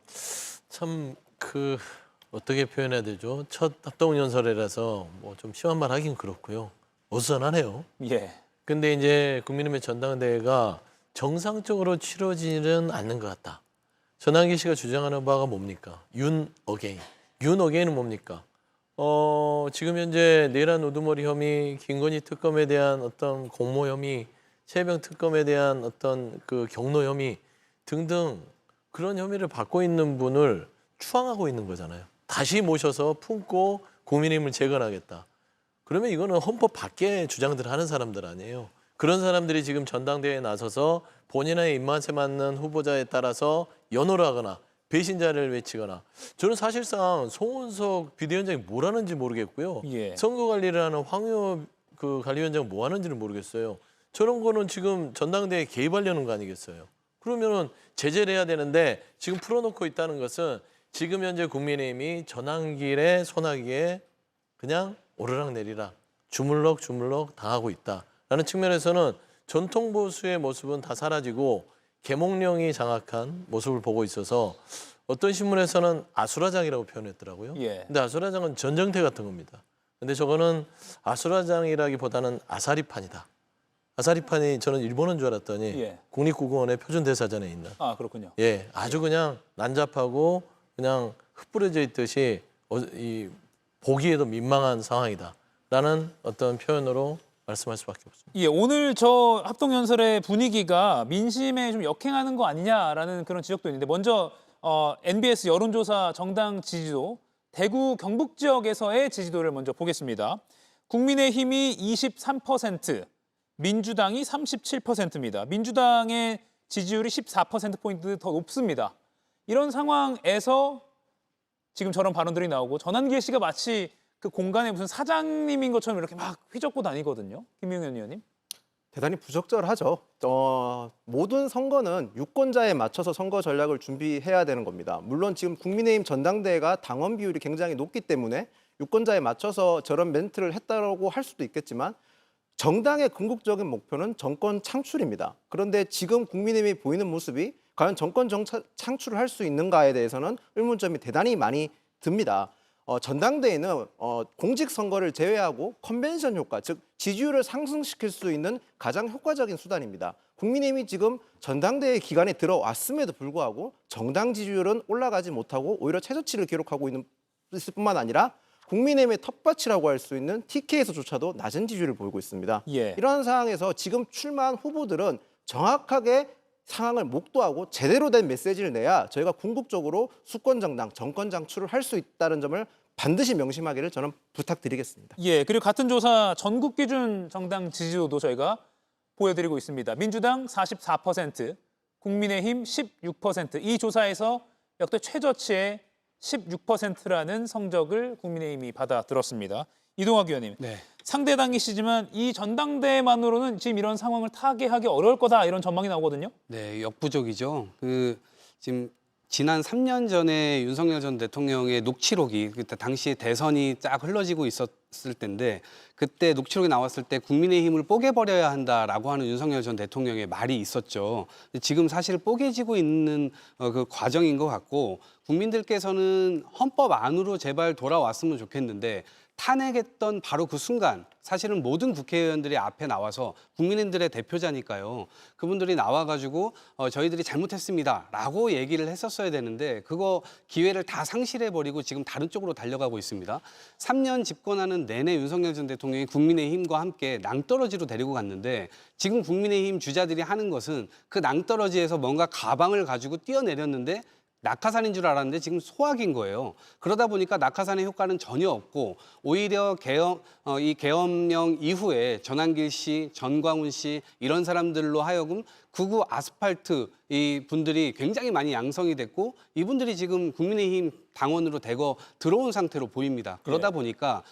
참 어떻게 표현해야 되죠? 첫 합동연설회라서 뭐 좀 심한 말 하긴 그렇고요. 어수선하네요. 예. 근데 이제 국민의힘의 전당대회가 정상적으로 치러지는 않는 것 같다. 전환기 씨가 주장하는 바가 뭡니까? 윤 어게인. 윤 어게인은 뭡니까? 지금 현재 내란 우두머리 혐의, 김건희 특검에 대한 어떤 공모 혐의, 최병 특검에 대한 어떤 그 경로 혐의 등등 그런 혐의를 받고 있는 분을 추앙하고 있는 거잖아요. 다시 모셔서 품고 국민의힘을 재건하겠다. 그러면 이거는 헌법 밖의 주장들을 하는 사람들 아니에요. 그런 사람들이 지금 전당대회에 나서서 본인의 입맛에 맞는 후보자에 따라서 연호를 하거나 배신자를 외치거나 저는 사실상 송원석 비대위원장이 뭘 하는지 모르겠고요. 예. 선거 관리를 하는 황교 그 관리위원장은 뭐 하는지는 모르겠어요. 저런 거는 지금 전당대회에 개입하려는 거 아니겠어요. 그러면은 제재를 해야 되는데 지금 풀어놓고 있다는 것은 지금 현재 국민의힘이 전환길에 손아귀에 그냥 오르락내리락 주물럭 당하고 있다라는 측면에서는 전통 보수의 모습은 다 사라지고 계몽령이 장악한 모습을 보고 있어서 어떤 신문에서는 아수라장이라고 표현했더라고요. 예. 근데 아수라장은 전쟁터 같은 겁니다. 근데 저거는 아수라장이라기보다는 아사리판이다. 아사리판이 저는 일본인 줄 알았더니 예. 국립국어원의 표준대사전에 있는 아, 그렇군요. 예, 아주 그냥 난잡하고 그냥 흩뿌려져 있듯이 이 보기에도 민망한 상황이다라는 어떤 표현으로 말씀할 수밖에 없습니다. 예, 오늘 저 합동연설의 분위기가 민심에 좀 역행하는 거 아니냐라는 그런 지적도 있는데 먼저 NBS 여론조사 정당 지지도 대구 경북 지역에서의 지지도를 먼저 보겠습니다. 국민의힘이 23%, 민주당이 37%입니다. 민주당의 지지율이 14%포인트 더 높습니다. 이런 상황에서 지금 저런 발언들이 나오고 전환길 씨가 마치 그 공간에 무슨 사장님인 것처럼 이렇게 막 휘젓고 다니거든요. 김용현 의원님. 대단히 부적절하죠. 모든 선거는 유권자에 맞춰서 선거 전략을 준비해야 되는 겁니다. 물론 지금 국민의힘 전당대회가 당원 비율이 굉장히 높기 때문에 유권자에 맞춰서 저런 멘트를 했다고 할 수도 있겠지만 정당의 궁극적인 목표는 정권 창출입니다. 그런데 지금 국민의힘이 보이는 모습이 과연 정권 창출을 할 수 있는가에 대해서는 의문점이 대단히 많이 듭니다. 전당대회는 공직선거를 제외하고 컨벤션 효과, 즉 지지율을 상승시킬 수 있는 가장 효과적인 수단입니다. 국민의힘이 지금 전당대회 기간에 들어왔음에도 불구하고 정당 지지율은 올라가지 못하고 오히려 최저치를 기록하고 있을 뿐만 아니라 국민의힘의 텃밭이라고 할 수 있는 TK에서조차도 낮은 지지율을 보이고 있습니다. 예. 이러한 상황에서 지금 출마한 후보들은 정확하게 상황을 목도하고 제대로 된 메시지를 내야 저희가 궁극적으로 수권정당, 정권 장출을 할 수 있다는 점을 반드시 명심하기를 저는 부탁드리겠습니다. 예, 그리고 같은 조사 전국 기준 정당 지지도도 저희가 보여드리고 있습니다. 민주당 44%, 국민의힘 16%. 이 조사에서 역대 최저치의 16%라는 성적을 국민의힘이 받아들었습니다. 이동학 의원님, 네. 상대 당이시지만 이 전당대회만으로는 지금 이런 상황을 타개하기 어려울 거다 이런 전망이 나오거든요. 네, 역부족이죠. 지금 지난 3년 전에 윤석열 전 대통령의 녹취록이 그때 당시에 대선이 쫙 흘러지고 있었을 때인데 그때 녹취록이 나왔을 때 국민의힘을 뽀개버려야 한다라고 하는 윤석열 전 대통령의 말이 있었죠. 지금 사실 뽀개지고 있는 그 과정인 것 같고 국민들께서는 헌법 안으로 제발 돌아왔으면 좋겠는데 탄핵했던 바로 그 순간 사실은 모든 국회의원들이 앞에 나와서 국민들의 대표자니까요. 그분들이 나와가지고 저희들이 잘못했습니다라고 얘기를 했었어야 되는데 그거 기회를 다 상실해버리고 지금 다른 쪽으로 달려가고 있습니다. 3년 집권하는 내내 윤석열 전 대통령이 국민의힘과 함께 낭떠러지로 데리고 갔는데 지금 국민의힘 주자들이 하는 것은 그 낭떠러지에서 뭔가 가방을 가지고 뛰어내렸는데 낙하산인 줄 알았는데 지금 소화기인 거예요. 그러다 보니까 낙하산의 효과는 전혀 없고 오히려 이 계엄령 이후에 전환길 씨, 전광훈 씨 이런 사람들로 하여금 극우 아스팔트 이 분들이 굉장히 많이 양성이 됐고 이분들이 지금 국민의힘 당원으로 대거 들어온 상태로 보입니다. 그러다 보니까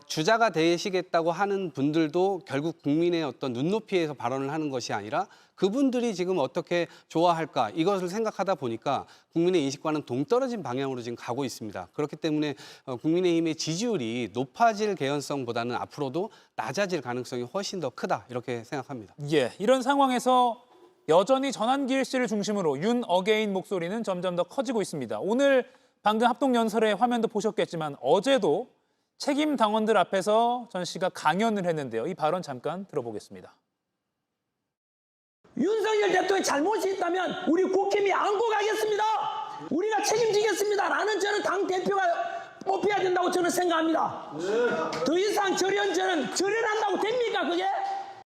주자가 되시겠다고 하는 분들도 결국 국민의 어떤 눈높이에서 발언을 하는 것이 아니라 그분들이 지금 어떻게 좋아할까 이것을 생각하다 보니까 국민의 인식과는 동떨어진 방향으로 지금 가고 있습니다. 그렇기 때문에 국민의힘의 지지율이 높아질 개연성보다는 앞으로도 낮아질 가능성이 훨씬 더 크다 이렇게 생각합니다. 예, 이런 상황에서 여전히 전환길 씨를 중심으로 윤 어게인 목소리는 점점 더 커지고 있습니다. 오늘 방금 합동연설의 화면도 보셨겠지만 어제도 책임 당원들 앞에서 전 씨가 강연을 했는데요. 이 발언 잠깐 들어보겠습니다. 윤석열 대통령의 잘못이 있다면 우리 국힘이 안고 가겠습니다. 우리가 책임지겠습니다라는 저는 당대표가 뽑혀야 된다고 저는 생각합니다. 더 이상 절연한다고 됩니까 그게?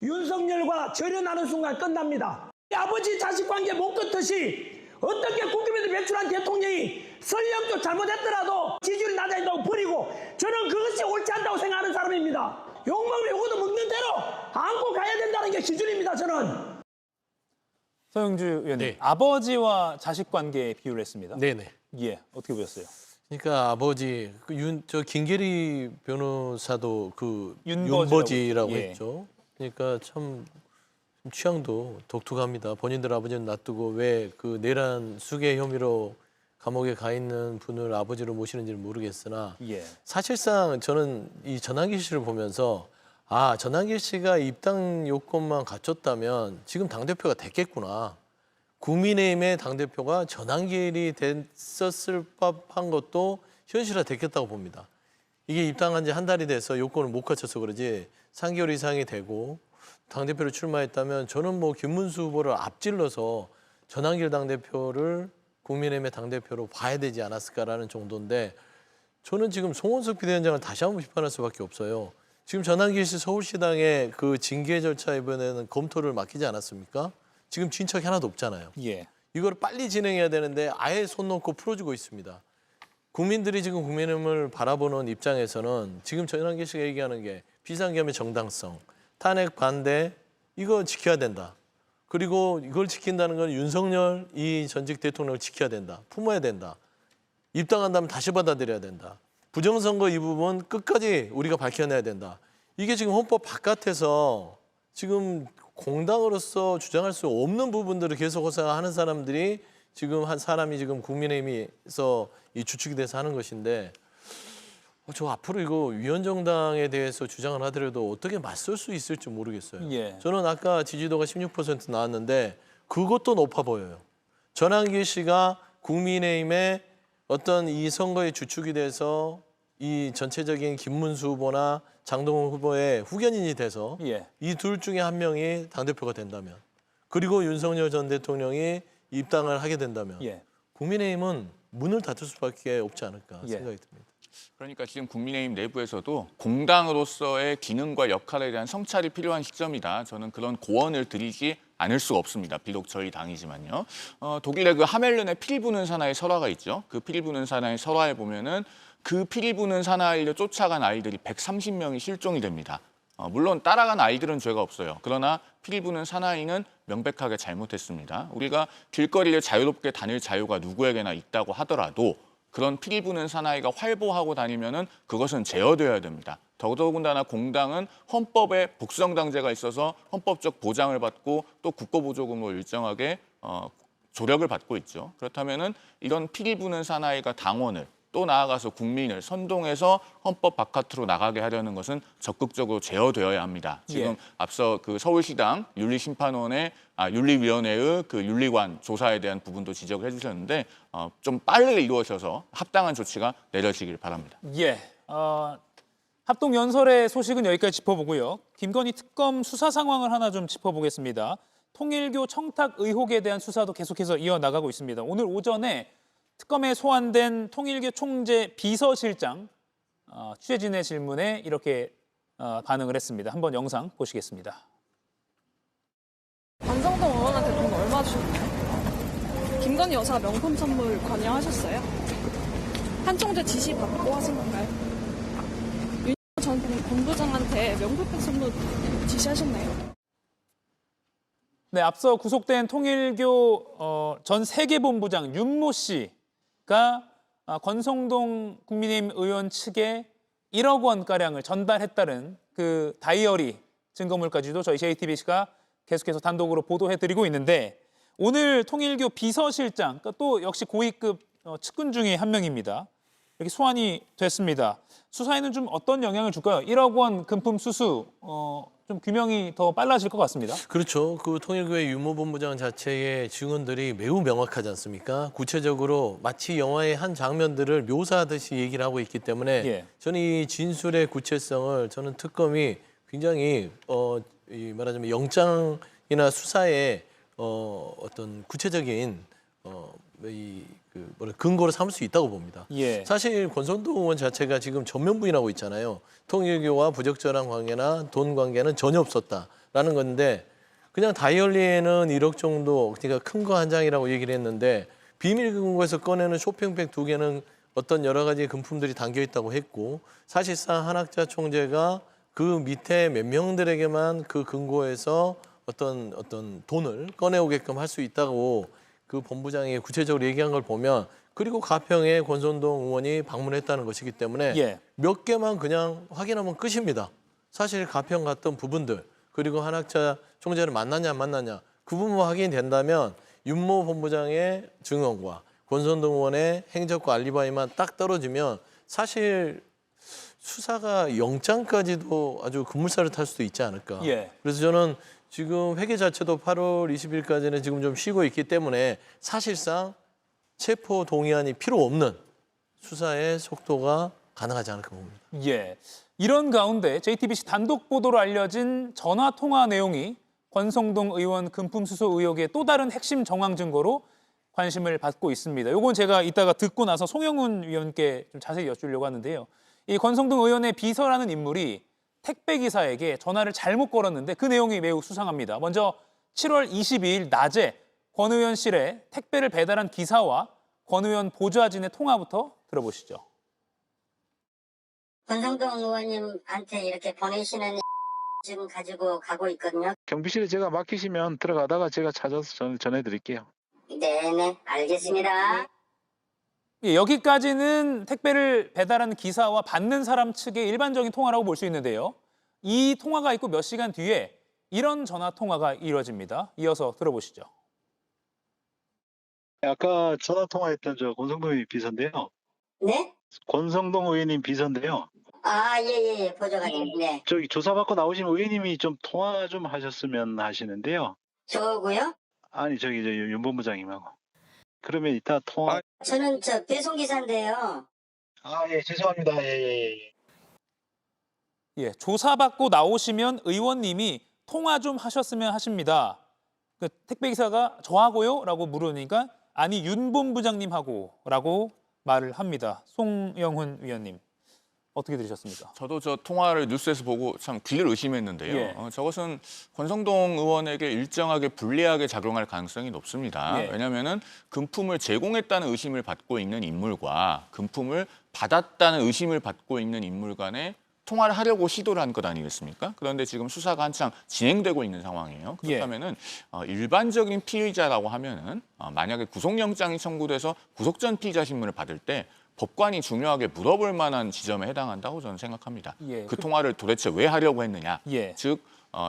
윤석열과 절연하는 순간 끝납니다. 아버지 자식 관계 못 끊듯이 어떻게 국민을 배출한 대통령이 설령도 잘못했더라도 지지율이 낮아진다고 버리고 저는 그것이 옳지 않다고 생각하는 사람입니다. 욕먹으면 욕도 먹는 대로 안고 가야 된다는 게 기준입니다. 저는. 서영주 의원님, 네. 아버지와 자식 관계 비유를 했습니다. 네네. 예, 어떻게 보셨어요? 그러니까 아버지 저 김계리 변호사도 그 윤버지라고 윤버지라고 예. 했죠. 그러니까 참 취향도 독특합니다. 본인들 아버지는 놔두고 왜 그 내란 수괴 혐의로 감옥에 가 있는 분을 아버지로 모시는지는 모르겠으나 예. 사실상 저는 이 전환길 씨를 보면서 아, 전환길 씨가 입당 요건만 갖췄다면 지금 당대표가 됐겠구나. 국민의힘의 당대표가 전환길이 됐었을 법한 것도 현실화 됐겠다고 봅니다. 이게 입당한 지 한 달이 돼서 요건을 못 갖춰서 그러지 3개월 이상이 되고 당대표로 출마했다면 저는 뭐 김문수 후보를 앞질러서 전환길 당대표를 국민의힘의 당대표로 봐야 되지 않았을까라는 정도인데 저는 지금 송원석 비대위원장을 다시 한번 비판할 수밖에 없어요. 지금 전환길 씨 서울시당의 그 징계 절차 이번에는 검토를 맡기지 않았습니까? 지금 진척이 하나도 없잖아요. 예. 이걸 빨리 진행해야 되는데 아예 손 놓고 풀어주고 있습니다. 국민들이 지금 국민의힘을 바라보는 입장에서는 지금 전환길 씨가 얘기하는 게 비상계엄의 정당성, 탄핵 반대 이거 지켜야 된다. 그리고 이걸 지킨다는 건 윤석열 이 전직 대통령을 지켜야 된다. 품어야 된다. 입당한다면 다시 받아들여야 된다. 부정선거 이 부분 끝까지 우리가 밝혀내야 된다. 이게 지금 헌법 바깥에서 지금 공당으로서 주장할 수 없는 부분들을 계속 호소하는 사람들이 지금 한 사람이 지금 국민의힘에서 이 주축이 돼서 하는 것인데 저 앞으로 이거 위원정당에 대해서 주장을 하더라도 어떻게 맞설 수 있을지 모르겠어요. 예. 저는 아까 지지도가 16% 나왔는데 그것도 높아 보여요. 전환길 씨가 국민의힘의 어떤 이 선거의 주축이 돼서 이 전체적인 김문수 후보나 장동훈 후보의 후견인이 돼서 예. 이 둘 중에 한 명이 당대표가 된다면 그리고 윤석열 전 대통령이 입당을 하게 된다면 예. 국민의힘은 문을 닫을 수밖에 없지 않을까 예. 생각이 듭니다. 그러니까 지금 국민의힘 내부에서도 공당으로서의 기능과 역할에 대한 성찰이 필요한 시점이다. 저는 그런 고언을 드리지 않을 수가 없습니다. 비록 저희 당이지만요. 독일의 그 하멜른의 피리 부는 사나이 설화가 있죠. 그 피리 부는 사나이 설화에 보면은 그 피리 부는 사나이를 쫓아간 아이들이 130명이 실종이 됩니다. 물론 따라간 아이들은 죄가 없어요. 그러나 피리 부는 사나이는 명백하게 잘못했습니다. 우리가 길거리를 자유롭게 다닐 자유가 누구에게나 있다고 하더라도 그런 피리 부는 사나이가 활보하고 다니면은 그것은 제어되어야 됩니다. 더더군다나 공당은 헌법에 복수정당제가 있어서 헌법적 보장을 받고 또 국고보조금으로 일정하게 조력을 받고 있죠. 그렇다면은 이런 피리 부는 사나이가 당원을 또 나아가서 국민을 선동해서 헌법 바깥으로 나가게 하려는 것은 적극적으로 제어되어야 합니다. 지금 예. 앞서 그 서울시당 윤리심판원의 윤리위원회의 그 윤리관 조사에 대한 부분도 지적을 해주셨는데 좀 빨리 이루어져서 합당한 조치가 내려지길 바랍니다. 예. 합동연설의 소식은 여기까지 짚어보고요. 김건희 특검 수사 상황을 하나 좀 짚어보겠습니다. 통일교 청탁 의혹에 대한 수사도 계속해서 이어나가고 있습니다. 오늘 오전에 특검에 소환된 통일교 총재 비서실장 취재진의 질문에 이렇게 반응을 했습니다. 한번 영상 보시겠습니다. 안성동 의원한테 돈 얼마 주셨나요? 김건희 여사 명품 선물 관여하셨어요? 한 총재 지시 받고 하신 건가요? 윤 전 본부장한테 명품백 선물 지시하셨나요? 네, 앞서 구속된 통일교 전 세계본부장 윤모 씨가 권성동 국민의힘 의원 측에 1억 원가량을 전달했다는 그 다이어리 증거물까지도 저희 JTBC가 계속해서 단독으로 보도해드리고 있는데 오늘 통일교 비서실장, 또 역시 고위급 측근 중에 한 명입니다. 이렇게 소환이 됐습니다. 수사에는 좀 어떤 영향을 줄까요? 1억 원 금품 수수 좀 규명이 더 빨라질 것 같습니다. 그렇죠. 그 통일교의 유모본부장 자체의 증언들이 매우 명확하지 않습니까? 구체적으로 마치 영화의 한 장면들을 묘사하듯이 얘기를 하고 있기 때문에 예. 저는 이 진술의 구체성을 저는 특검이 굉장히 이 말하자면 영장이나 수사에 어떤 구체적인 근거로 삼을 수 있다고 봅니다. 예. 사실 권성동 의원 자체가 지금 전면 부인하고 있잖아요. 통일교와 부적절한 관계나 돈 관계는 전혀 없었다라는 건데 그냥 다이얼리에는 1억 정도, 그러니까 큰 거 한 장이라고 얘기를 했는데 비밀 금고에서 꺼내는 쇼핑백 2개는 어떤 여러 가지 금품들이 담겨 있다고 했고 사실상 한학자 총재가 그 밑에 몇 명들에게만 그 금고에서 어떤 돈을 꺼내오게끔 할 수 있다고 그 본부장이 구체적으로 얘기한 걸 보면 그리고 가평에 권선동 의원이 방문했다는 것이기 때문에 예. 몇 개만 그냥 확인하면 끝입니다. 사실 가평 갔던 부분들 그리고 한학자 총재를 만났냐 안 만났냐 그 부분만 확인이 된다면 윤모 본부장의 증언과 권선동 의원의 행적과 알리바이만 딱 떨어지면 사실 수사가 영장까지도 아주 급물살을 탈 수도 있지 않을까. 예. 그래서 저는 지금 회계 자체도 8월 20일까지는 지금 좀 쉬고 있기 때문에 사실상 체포 동의안이 필요 없는 수사의 속도가 가능하지 않을까 봅니다. 예. 이런 가운데 JTBC 단독 보도로 알려진 전화 통화 내용이 권성동 의원 금품 수수 의혹의 또 다른 핵심 정황 증거로 관심을 받고 있습니다. 요건 제가 이따가 듣고 나서 송영훈 위원께 좀 자세히 여쭈려고 하는데요. 이 권성동 의원의 비서라는 인물이 택배 기사에게 전화를 잘못 걸었는데 그 내용이 매우 수상합니다. 먼저 7월 22일 낮에 권 의원실에 택배를 배달한 기사와 권 의원 보좌진의 통화부터 들어보시죠. 권성동 의원님한테 이렇게 보내시는 지금 가지고 가고 있거든요. 경비실에 제가 맡기시면 들어가다가 제가 찾아서 전해드릴게요. 네네, 알겠습니다. 예, 여기까지는 택배를 배달한 기사와 받는 사람 측의 일반적인 통화라고 볼 수 있는데요. 이 통화가 있고 몇 시간 뒤에 이런 전화 통화가 이루어집니다. 이어서 들어보시죠. 아까 전화 통화했던 저 권성동 의원 비서인데요. 네? 권성동 의원님 비서인데요. 아, 예, 보좌관님. 네. 저기 조사받고 나오신 의원님이 좀 통화 좀 하셨으면 하시는데요. 저고요? 아니 저기 저 윤 본부장님하고. 그러면 이따 통화. 저는 저 배송기사인데요. 아, 예, 죄송합니다. 예. 예, 조사받고 나오시면 의원님이 통화 좀 하셨으면 하십니다. 그 택배기사가 저하고요? 라고 물으니까 아니 윤 본부장님하고 라고 말을 합니다. 송영훈 위원님. 어떻게 들으셨습니까? 저도 저 통화를 뉴스에서 보고 참 귀를 의심했는데요. 예. 저것은 권성동 의원에게 일정하게 불리하게 작용할 가능성이 높습니다. 예. 왜냐하면 금품을 제공했다는 의심을 받고 있는 인물과 금품을 받았다는 의심을 받고 있는 인물 간에 통화를 하려고 시도를 한 것 아니겠습니까? 그런데 지금 수사가 한창 진행되고 있는 상황이에요. 그렇다면은 일반적인 피의자라고 하면은 만약에 구속영장이 청구돼서 구속 전 피의자 신문을 받을 때 법관이 중요하게 물어볼 만한 지점에 해당한다고 저는 생각합니다. 예. 그 통화를 도대체 왜 하려고 했느냐. 예. 즉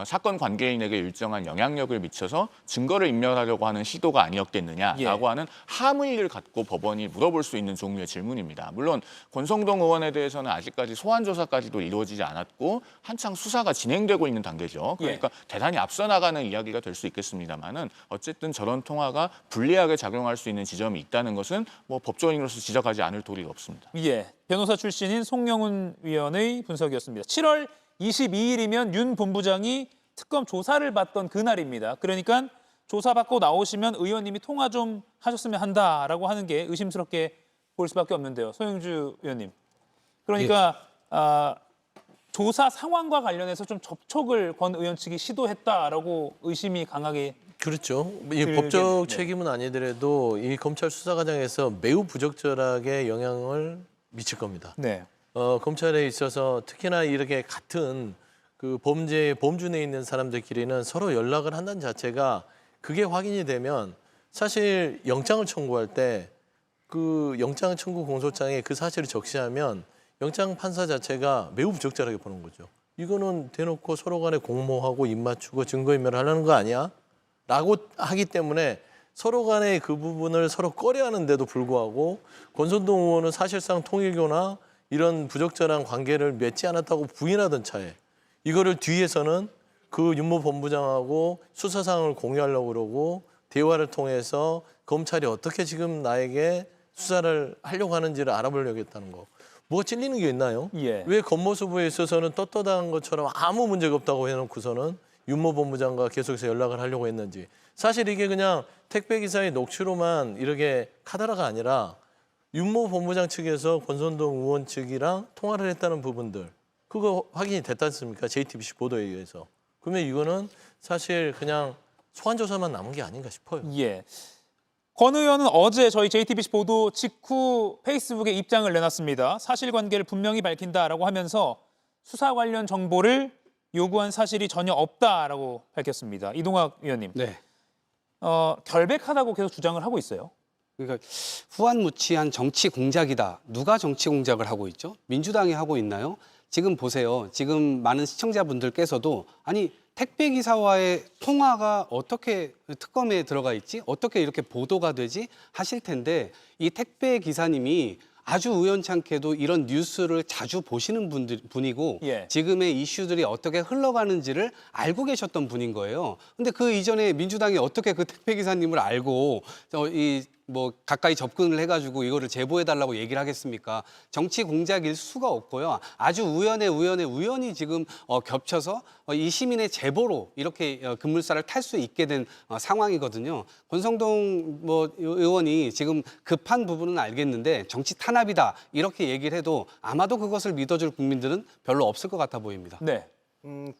사건 관계인에게 일정한 영향력을 미쳐서 증거를 인멸하려고 하는 시도가 아니었겠느냐라고 하는 함의를 갖고 법원이 물어볼 수 있는 종류의 질문입니다. 물론 권성동 의원에 대해서는 아직까지 소환 조사까지도 이루어지지 않았고 한창 수사가 진행되고 있는 단계죠. 그러니까 대단히 앞서 나가는 이야기가 될 수 있겠습니다만은 어쨌든 저런 통화가 불리하게 작용할 수 있는 지점이 있다는 것은 뭐 법조인으로서 지적하지 않을 도리가 없습니다. 예, 변호사 출신인 송영훈 위원의 분석이었습니다. 7월 22일이면 윤 본부장이 특검 조사를 받던 그날입니다. 그러니까 조사받고 나오시면 의원님이 통화 좀 하셨으면 한다라고 하는 게 의심스럽게 볼 수밖에 없는데요. 소영주 의원님. 그러니까 조사 상황과 관련해서 좀 접촉을 권 의원 측이 시도했다라고 의심이 강하게 그렇죠. 이 법적 책임은 아니더라도 이 검찰 수사 과정에서 매우 부적절하게 영향을 미칠 겁니다. 네. 검찰에 있어서 특히나 이렇게 같은 그 범죄 범준에 있는 사람들끼리는 서로 연락을 한다는 자체가 그게 확인이 되면 사실 영장을 청구할 때 그 영장 청구 공소장에 그 사실을 적시하면 영장 판사 자체가 매우 부적절하게 보는 거죠. 이거는 대놓고 서로 간에 공모하고 입 맞추고 증거인멸을 하려는 거 아니야? 라고 하기 때문에 서로 간에 그 부분을 서로 꺼려하는데도 불구하고 권선동 의원은 사실상 통일교나 이런 부적절한 관계를 맺지 않았다고 부인하던 차에 이거를 뒤에서는 그 윤모 본부장하고 수사 상황을 공유하려고 그러고 대화를 통해서 검찰이 어떻게 지금 나에게 수사를 하려고 하는지를 알아보려고 했다는 거. 뭐가 찔리는 게 있나요? 예. 왜 겉모습에 있어서는 떳떳한 것처럼 아무 문제가 없다고 해놓고서는 윤모 본부장과 계속해서 연락을 하려고 했는지. 사실 이게 그냥 택배기사의 녹취로만 이렇게 카더라가 아니라 윤모 본부장 측에서 권선동 의원 측이랑 통화를 했다는 부분들 그거 확인이 됐지 않습니까? JTBC 보도에 의해서. 그러면 이거는 사실 그냥 소환 조사만 남은 게 아닌가 싶어요. 예. 권 의원은 어제 저희 JTBC 보도 직후 페이스북에 입장을 내놨습니다. 사실관계를 분명히 밝힌다라고 하면서 수사 관련 정보를 요구한 사실이 전혀 없다라고 밝혔습니다. 이동학 의원님. 네. 결백하다고 계속 주장을 하고 있어요. 그러니까 후안무치한 정치 공작이다. 누가 정치 공작을 하고 있죠? 민주당이 하고 있나요? 지금 보세요. 지금 많은 시청자분들께서도 아니 택배기사와의 통화가 어떻게 특검에 들어가 있지? 어떻게 이렇게 보도가 되지? 하실 텐데 이 택배기사님이 아주 우연찮게도 이런 뉴스를 자주 보시는 분이고 예. 지금의 이슈들이 어떻게 흘러가는지를 알고 계셨던 분인 거예요. 근데 그 이전에 민주당이 어떻게 그 택배기사님을 알고 가까이 접근을 해가지고 이거를 제보해달라고 얘기를 하겠습니까? 정치 공작일 수가 없고요. 아주 우연히 지금 겹쳐서 이 시민의 제보로 이렇게 급물살을 탈 수 있게 된 상황이거든요. 권성동 의원이 지금 급한 부분은 알겠는데 정치 탄압이다 이렇게 얘기를 해도 아마도 그것을 믿어줄 국민들은 별로 없을 것 같아 보입니다. 네.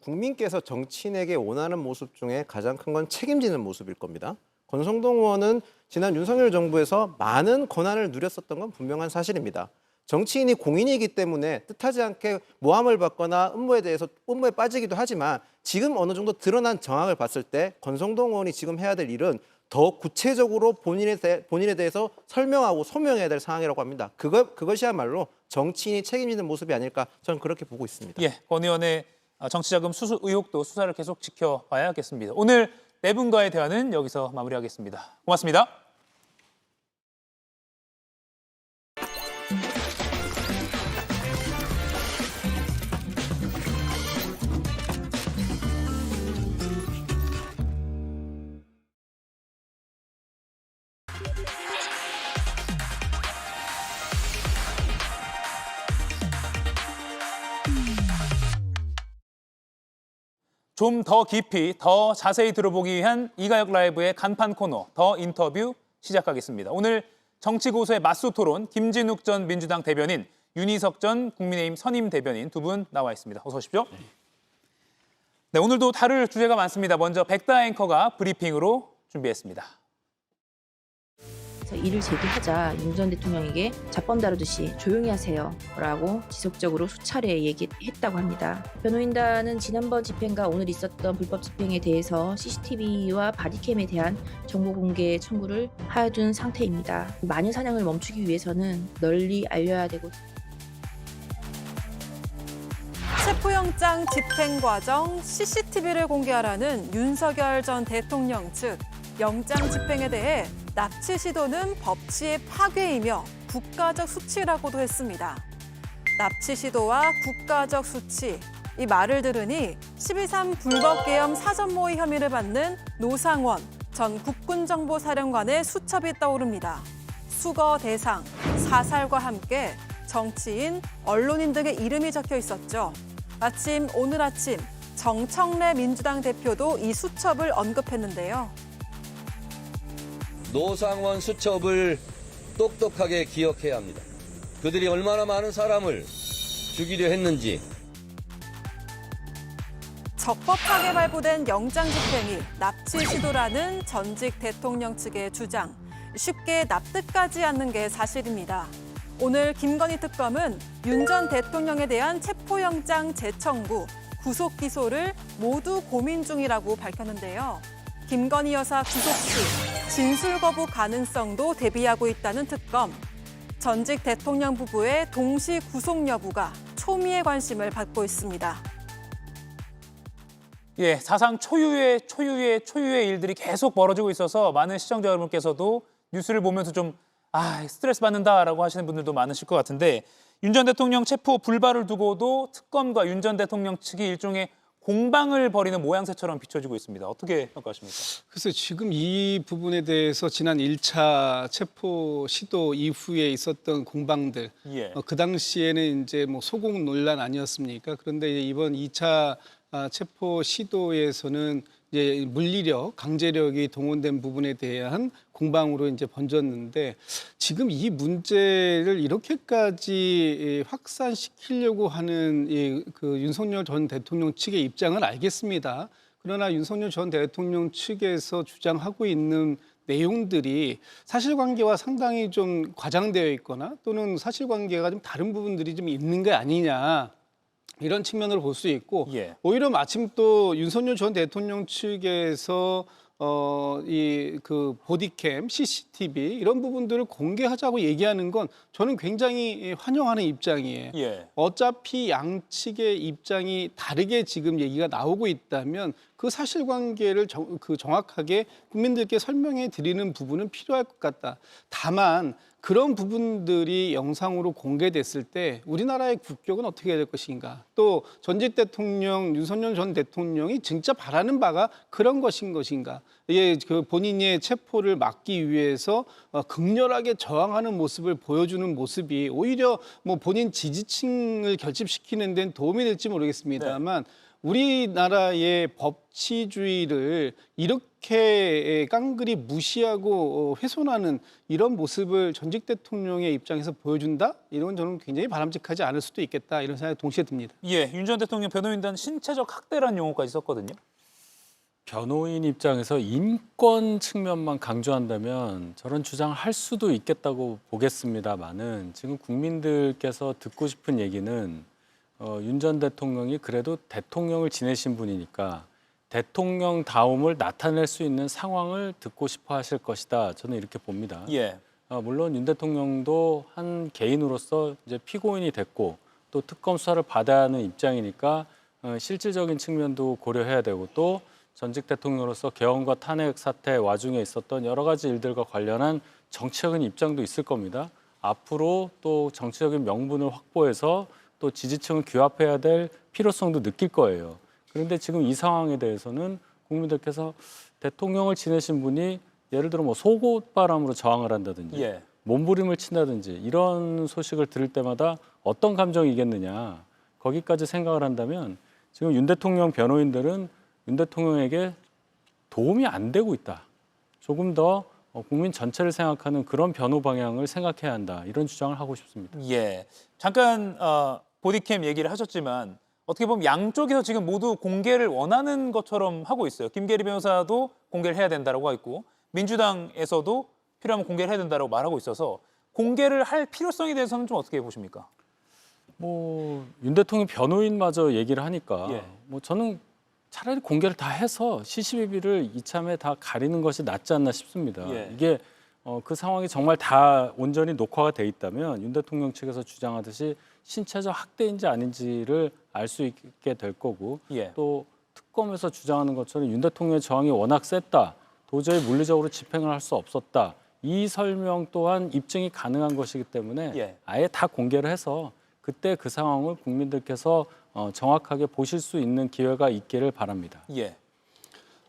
국민께서 정치인에게 원하는 모습 중에 가장 큰 건 책임지는 모습일 겁니다. 권성동 의원은 지난 윤석열 정부에서 많은 권한을 누렸었던 건 분명한 사실입니다. 정치인이 공인이기 때문에 뜻하지 않게 모함을 받거나 음모에 빠지기도 하지만 지금 어느 정도 드러난 정황을 봤을 때 권성동 의원이 지금 해야 될 일은 더 구체적으로 본인에 대해서 설명하고 소명해야 될 상황이라고 합니다. 그것이야말로 정치인이 책임지는 모습이 아닐까 저는 그렇게 보고 있습니다. 예, 권 의원의 정치자금 수수 의혹도 수사를 계속 지켜봐야겠습니다. 오늘 네 분과의 대화는 여기서 마무리하겠습니다. 고맙습니다. 좀 더 깊이, 더 자세히 들어보기 위한 이가혁 라이브의 간판 코너, 더 인터뷰 시작하겠습니다. 오늘 정치고수의 맞수 토론, 김진욱 전 민주당 대변인, 윤희석 전 국민의힘 선임 대변인 두 분 나와 있습니다. 어서 오십시오. 네, 오늘도 다룰 주제가 많습니다. 먼저 백다 앵커가 브리핑으로 준비했습니다. 이를 제기하자 윤 전 대통령에게 잡범 다루듯이 조용히 하세요 라고 지속적으로 수차례 얘기했다고 합니다. 변호인단은 지난번 집행과 오늘 있었던 불법 집행에 대해서 CCTV와 바디캠에 대한 정보 공개 청구를 하여둔 상태입니다. 마녀 사냥을 멈추기 위해서는 널리 알려야 되고 체포영장 집행 과정 CCTV를 공개하라는 윤석열 전 대통령 측 영장 집행에 대해 납치 시도는 법치의 파괴이며 국가적 수치라고도 했습니다. 납치 시도와 국가적 수치, 이 말을 들으니 12.3 불법 계엄 사전 모의 혐의를 받는 노상원 전 국군정보사령관의 수첩이 떠오릅니다. 수거 대상, 사살과 함께 정치인, 언론인 등의 이름이 적혀 있었죠. 마침 오늘 아침 정청래 민주당 대표도 이 수첩을 언급했는데요. 노상원 수첩을 똑똑하게 기억해야 합니다. 그들이 얼마나 많은 사람을 죽이려 했는지. 적법하게 발부된 영장 집행이 납치 시도라는 전직 대통령 측의 주장. 쉽게 납득하지 않는 게 사실입니다. 오늘 김건희 특검은 윤 전 대통령에 대한 체포영장 재청구, 구속 기소를 모두 고민 중이라고 밝혔는데요. 김건희 여사 구속 시 진술 거부 가능성도 대비하고 있다는 특검. 전직 대통령 부부의 동시 구속 여부가 초미의 관심을 받고 있습니다. 예, 사상 초유의 일들이 계속 벌어지고 있어서 많은 시청자 여러분께서도 뉴스를 보면서 좀 스트레스 받는다라고 하시는 분들도 많으실 것 같은데 윤 전 대통령 체포 불발을 두고도 특검과 윤 전 대통령 측이 일종의 공방을 벌이는 모양새처럼 비춰지고 있습니다. 어떻게 평가하십니까? 글쎄 지금 이 부분에 대해서 지난 1차 체포 시도 이후에 있었던 공방들, 예. 그 당시에는 이제 소공 논란 아니었습니까? 그런데 이번 2차 체포 시도에서는 이제 물리력, 강제력이 동원된 부분에 대한 공방으로 이제 번졌는데 지금 이 문제를 이렇게까지 확산시키려고 하는 그 윤석열 전 대통령 측의 입장은 알겠습니다. 그러나 윤석열 전 대통령 측에서 주장하고 있는 내용들이 사실관계와 상당히 좀 과장되어 있거나 또는 사실관계가 좀 다른 부분들이 좀 있는 게 아니냐. 이런 측면으로 볼 수 있고 오히려 마침 또 윤석열 전 대통령 측에서 이 그 보디캠, CCTV 이런 부분들을 공개하자고 얘기하는 건 저는 굉장히 환영하는 입장이에요. 어차피 양측의 입장이 다르게 지금 얘기가 나오고 있다면 그 사실관계를 정확하게 국민들께 설명해 드리는 부분은 필요할 것 같다. 다만 그런 부분들이 영상으로 공개됐을 때 우리나라의 국격은 어떻게 될 것인가? 또 전직 대통령 윤석열 전 대통령이 진짜 바라는 바가 그런 것인가? 그 본인의 체포를 막기 위해서 극렬하게 저항하는 모습을 보여주는 모습이 오히려 뭐 본인 지지층을 결집시키는 데는 도움이 될지 모르겠습니다만 우리나라의 법치주의를 이렇게 깡그리 무시하고 훼손하는 이런 모습을 전직 대통령의 입장에서 보여준다? 이런 저는 굉장히 바람직하지 않을 수도 있겠다 이런 생각이 동시에 듭니다. 윤 전 대통령 변호인단 신체적 학대라는 용어까지 썼거든요. 변호인 입장에서 인권 측면만 강조한다면 저런 주장을 할 수도 있겠다고 보겠습니다만은 지금 국민들께서 듣고 싶은 얘기는 윤 전 대통령이 그래도 대통령을 지내신 분이니까 대통령다움을 나타낼 수 있는 상황을 듣고 싶어 하실 것이다. 저는 이렇게 봅니다. 물론 윤 대통령도 한 개인으로서 이제 피고인이 됐고 또 특검 수사를 받아야 하는 입장이니까 실질적인 측면도 고려해야 되고 또 전직 대통령으로서 개헌과 탄핵 사태 와중에 있었던 여러 가지 일들과 관련한 정치적인 입장도 있을 겁니다. 앞으로 또 정치적인 명분을 확보해서 또 지지층을 규합해야 될 필요성도 느낄 거예요. 그런데 지금 이 상황에 대해서는 국민들께서 대통령을 지내신 분이 예를 들어 뭐 속옷바람으로 저항을 한다든지 몸부림을 친다든지 이런 소식을 들을 때마다 어떤 감정이겠느냐 거기까지 생각을 한다면 지금 윤 대통령 변호인들은 윤 대통령에게 도움이 안 되고 있다. 조금 더 국민 전체를 생각하는 그런 변호 방향을 생각해야 한다. 이런 주장을 하고 싶습니다. 잠깐 보디캠 얘기를 하셨지만 어떻게 보면 양쪽에서 지금 모두 공개를 원하는 것처럼 하고 있어요. 김계리 변호사도 공개를 해야 된다고 하고 민주당에서도 필요하면 공개를 해야 된다고 말하고 있어서 공개를 할 필요성에 대해서는 좀 어떻게 보십니까? 윤 대통령 변호인마저 얘기를 하니까 저는 차라리 공개를 다 해서 시시비비를 이참에 다 가리는 것이 낫지 않나 싶습니다. 이게 그 상황이 정말 다 온전히 녹화가 돼 있다면 윤 대통령 측에서 주장하듯이 신체적 학대인지 아닌지를 알 수 있게 될 거고 또 특검에서 주장하는 것처럼 윤 대통령의 저항이 워낙 셌다. 도저히 물리적으로 집행을 할 수 없었다. 이 설명 또한 입증이 가능한 것이기 때문에 아예 다 공개를 해서 그때 그 상황을 국민들께서 정확하게 보실 수 있는 기회가 있기를 바랍니다.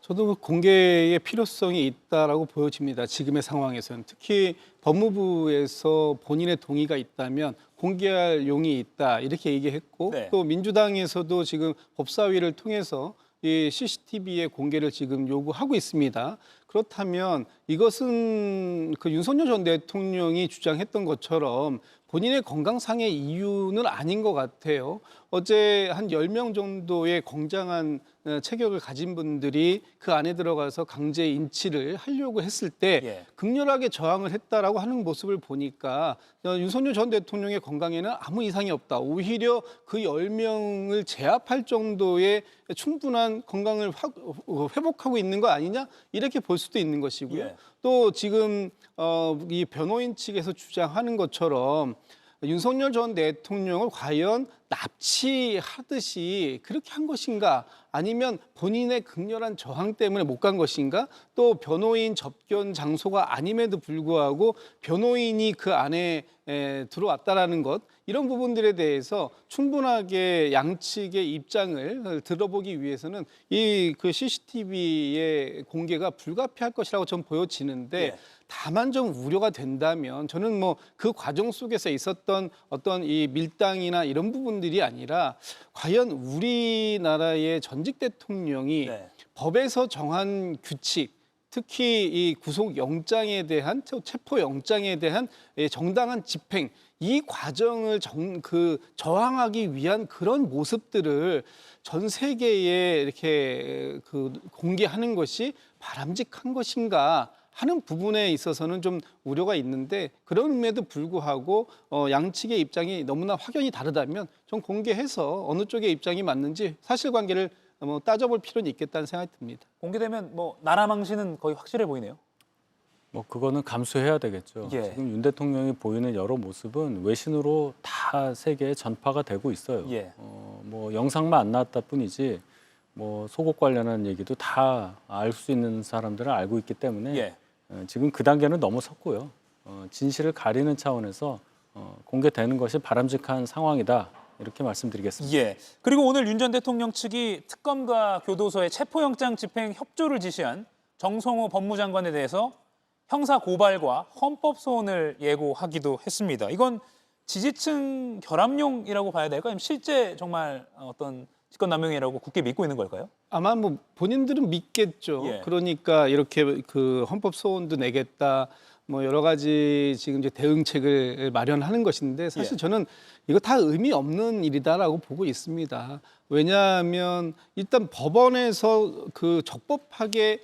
저도 공개의 필요성이 있다라고 보여집니다. 지금의 상황에서는 특히 법무부에서 본인의 동의가 있다면 공개할 용이 있다 이렇게 얘기했고 또 민주당에서도 지금 법사위를 통해서 이 CCTV의 공개를 지금 요구하고 있습니다. 그렇다면 이것은 그 윤석열 전 대통령이 주장했던 것처럼 본인의 건강상의 이유는 아닌 것 같아요. 어제 한 10명 정도의 건장한 체격을 가진 분들이 그 안에 들어가서 강제 인치를 하려고 했을 때 극렬하게 저항을 했다라고 하는 모습을 보니까 윤석열 전 대통령의 건강에는 아무 이상이 없다. 오히려 그 10명을 제압할 정도의 충분한 건강을 회복하고 있는 거 아니냐? 이렇게 볼 수도 있는 것이고요. 또 지금 이 변호인 측에서 주장하는 것처럼 윤석열 전 대통령을 과연 납치하듯이 그렇게 한 것인가 아니면 본인의 극렬한 저항 때문에 못 간 것인가 또 변호인 접견 장소가 아님에도 불구하고 변호인이 그 안에 들어왔다라는 것 이런 부분들에 대해서 충분하게 양측의 입장을 들어보기 위해서는 이 그 CCTV의 공개가 불가피할 것이라고 좀 보여지는데 다만 좀 우려가 된다면 저는 뭐 그 과정 속에서 있었던 어떤 이 밀당이나 이런 부분들이 아니라 과연 우리나라의 전직 대통령이 법에서 정한 규칙, 특히 이 구속영장에 대한 체포영장에 대한 정당한 집행, 이 과정을 저항하기 위한 그런 모습들을 전 세계에 이렇게 공개하는 것이 바람직한 것인가 하는 부분에 있어서는 좀 우려가 있는데, 그런 의미에도 불구하고 양측의 입장이 너무나 확연히 다르다면 좀 공개해서 어느 쪽의 입장이 맞는지 사실관계를 따져볼 필요는 있겠다는 생각이 듭니다. 공개되면 나라 망신은 거의 확실해 보이네요. 그거는 감수해야 되겠죠. 예. 지금 윤 대통령이 보이는 여러 모습은 외신으로 다 세계에 전파가 되고 있어요. 예. 영상만 안 나왔다 뿐이지 소곡 관련한 얘기도 다 알 수 있는 사람들은 알고 있기 때문에 예. 지금 그 단계는 넘어섰고요. 진실을 가리는 차원에서 공개되는 것이 바람직한 상황이다. 이렇게 말씀드리겠습니다. 예. 그리고 오늘 윤 전 대통령 측이 특검과 교도소의 체포영장 집행 협조를 지시한 정성호 법무장관에 대해서 형사 고발과 헌법 소원을 예고하기도 했습니다. 이건 지지층 결합용이라고 봐야 될까요? 아니면 실제 정말 어떤 직권남용이라고 굳게 믿고 있는 걸까요? 아마 본인들은 믿겠죠. 예. 그러니까 이렇게 헌법 소원도 내겠다. 여러 가지 지금 이제 대응책을 마련하는 것인데, 사실 예. 저는 이거 다 의미 없는 일이다라고 보고 있습니다. 왜냐하면 일단 법원에서 적법하게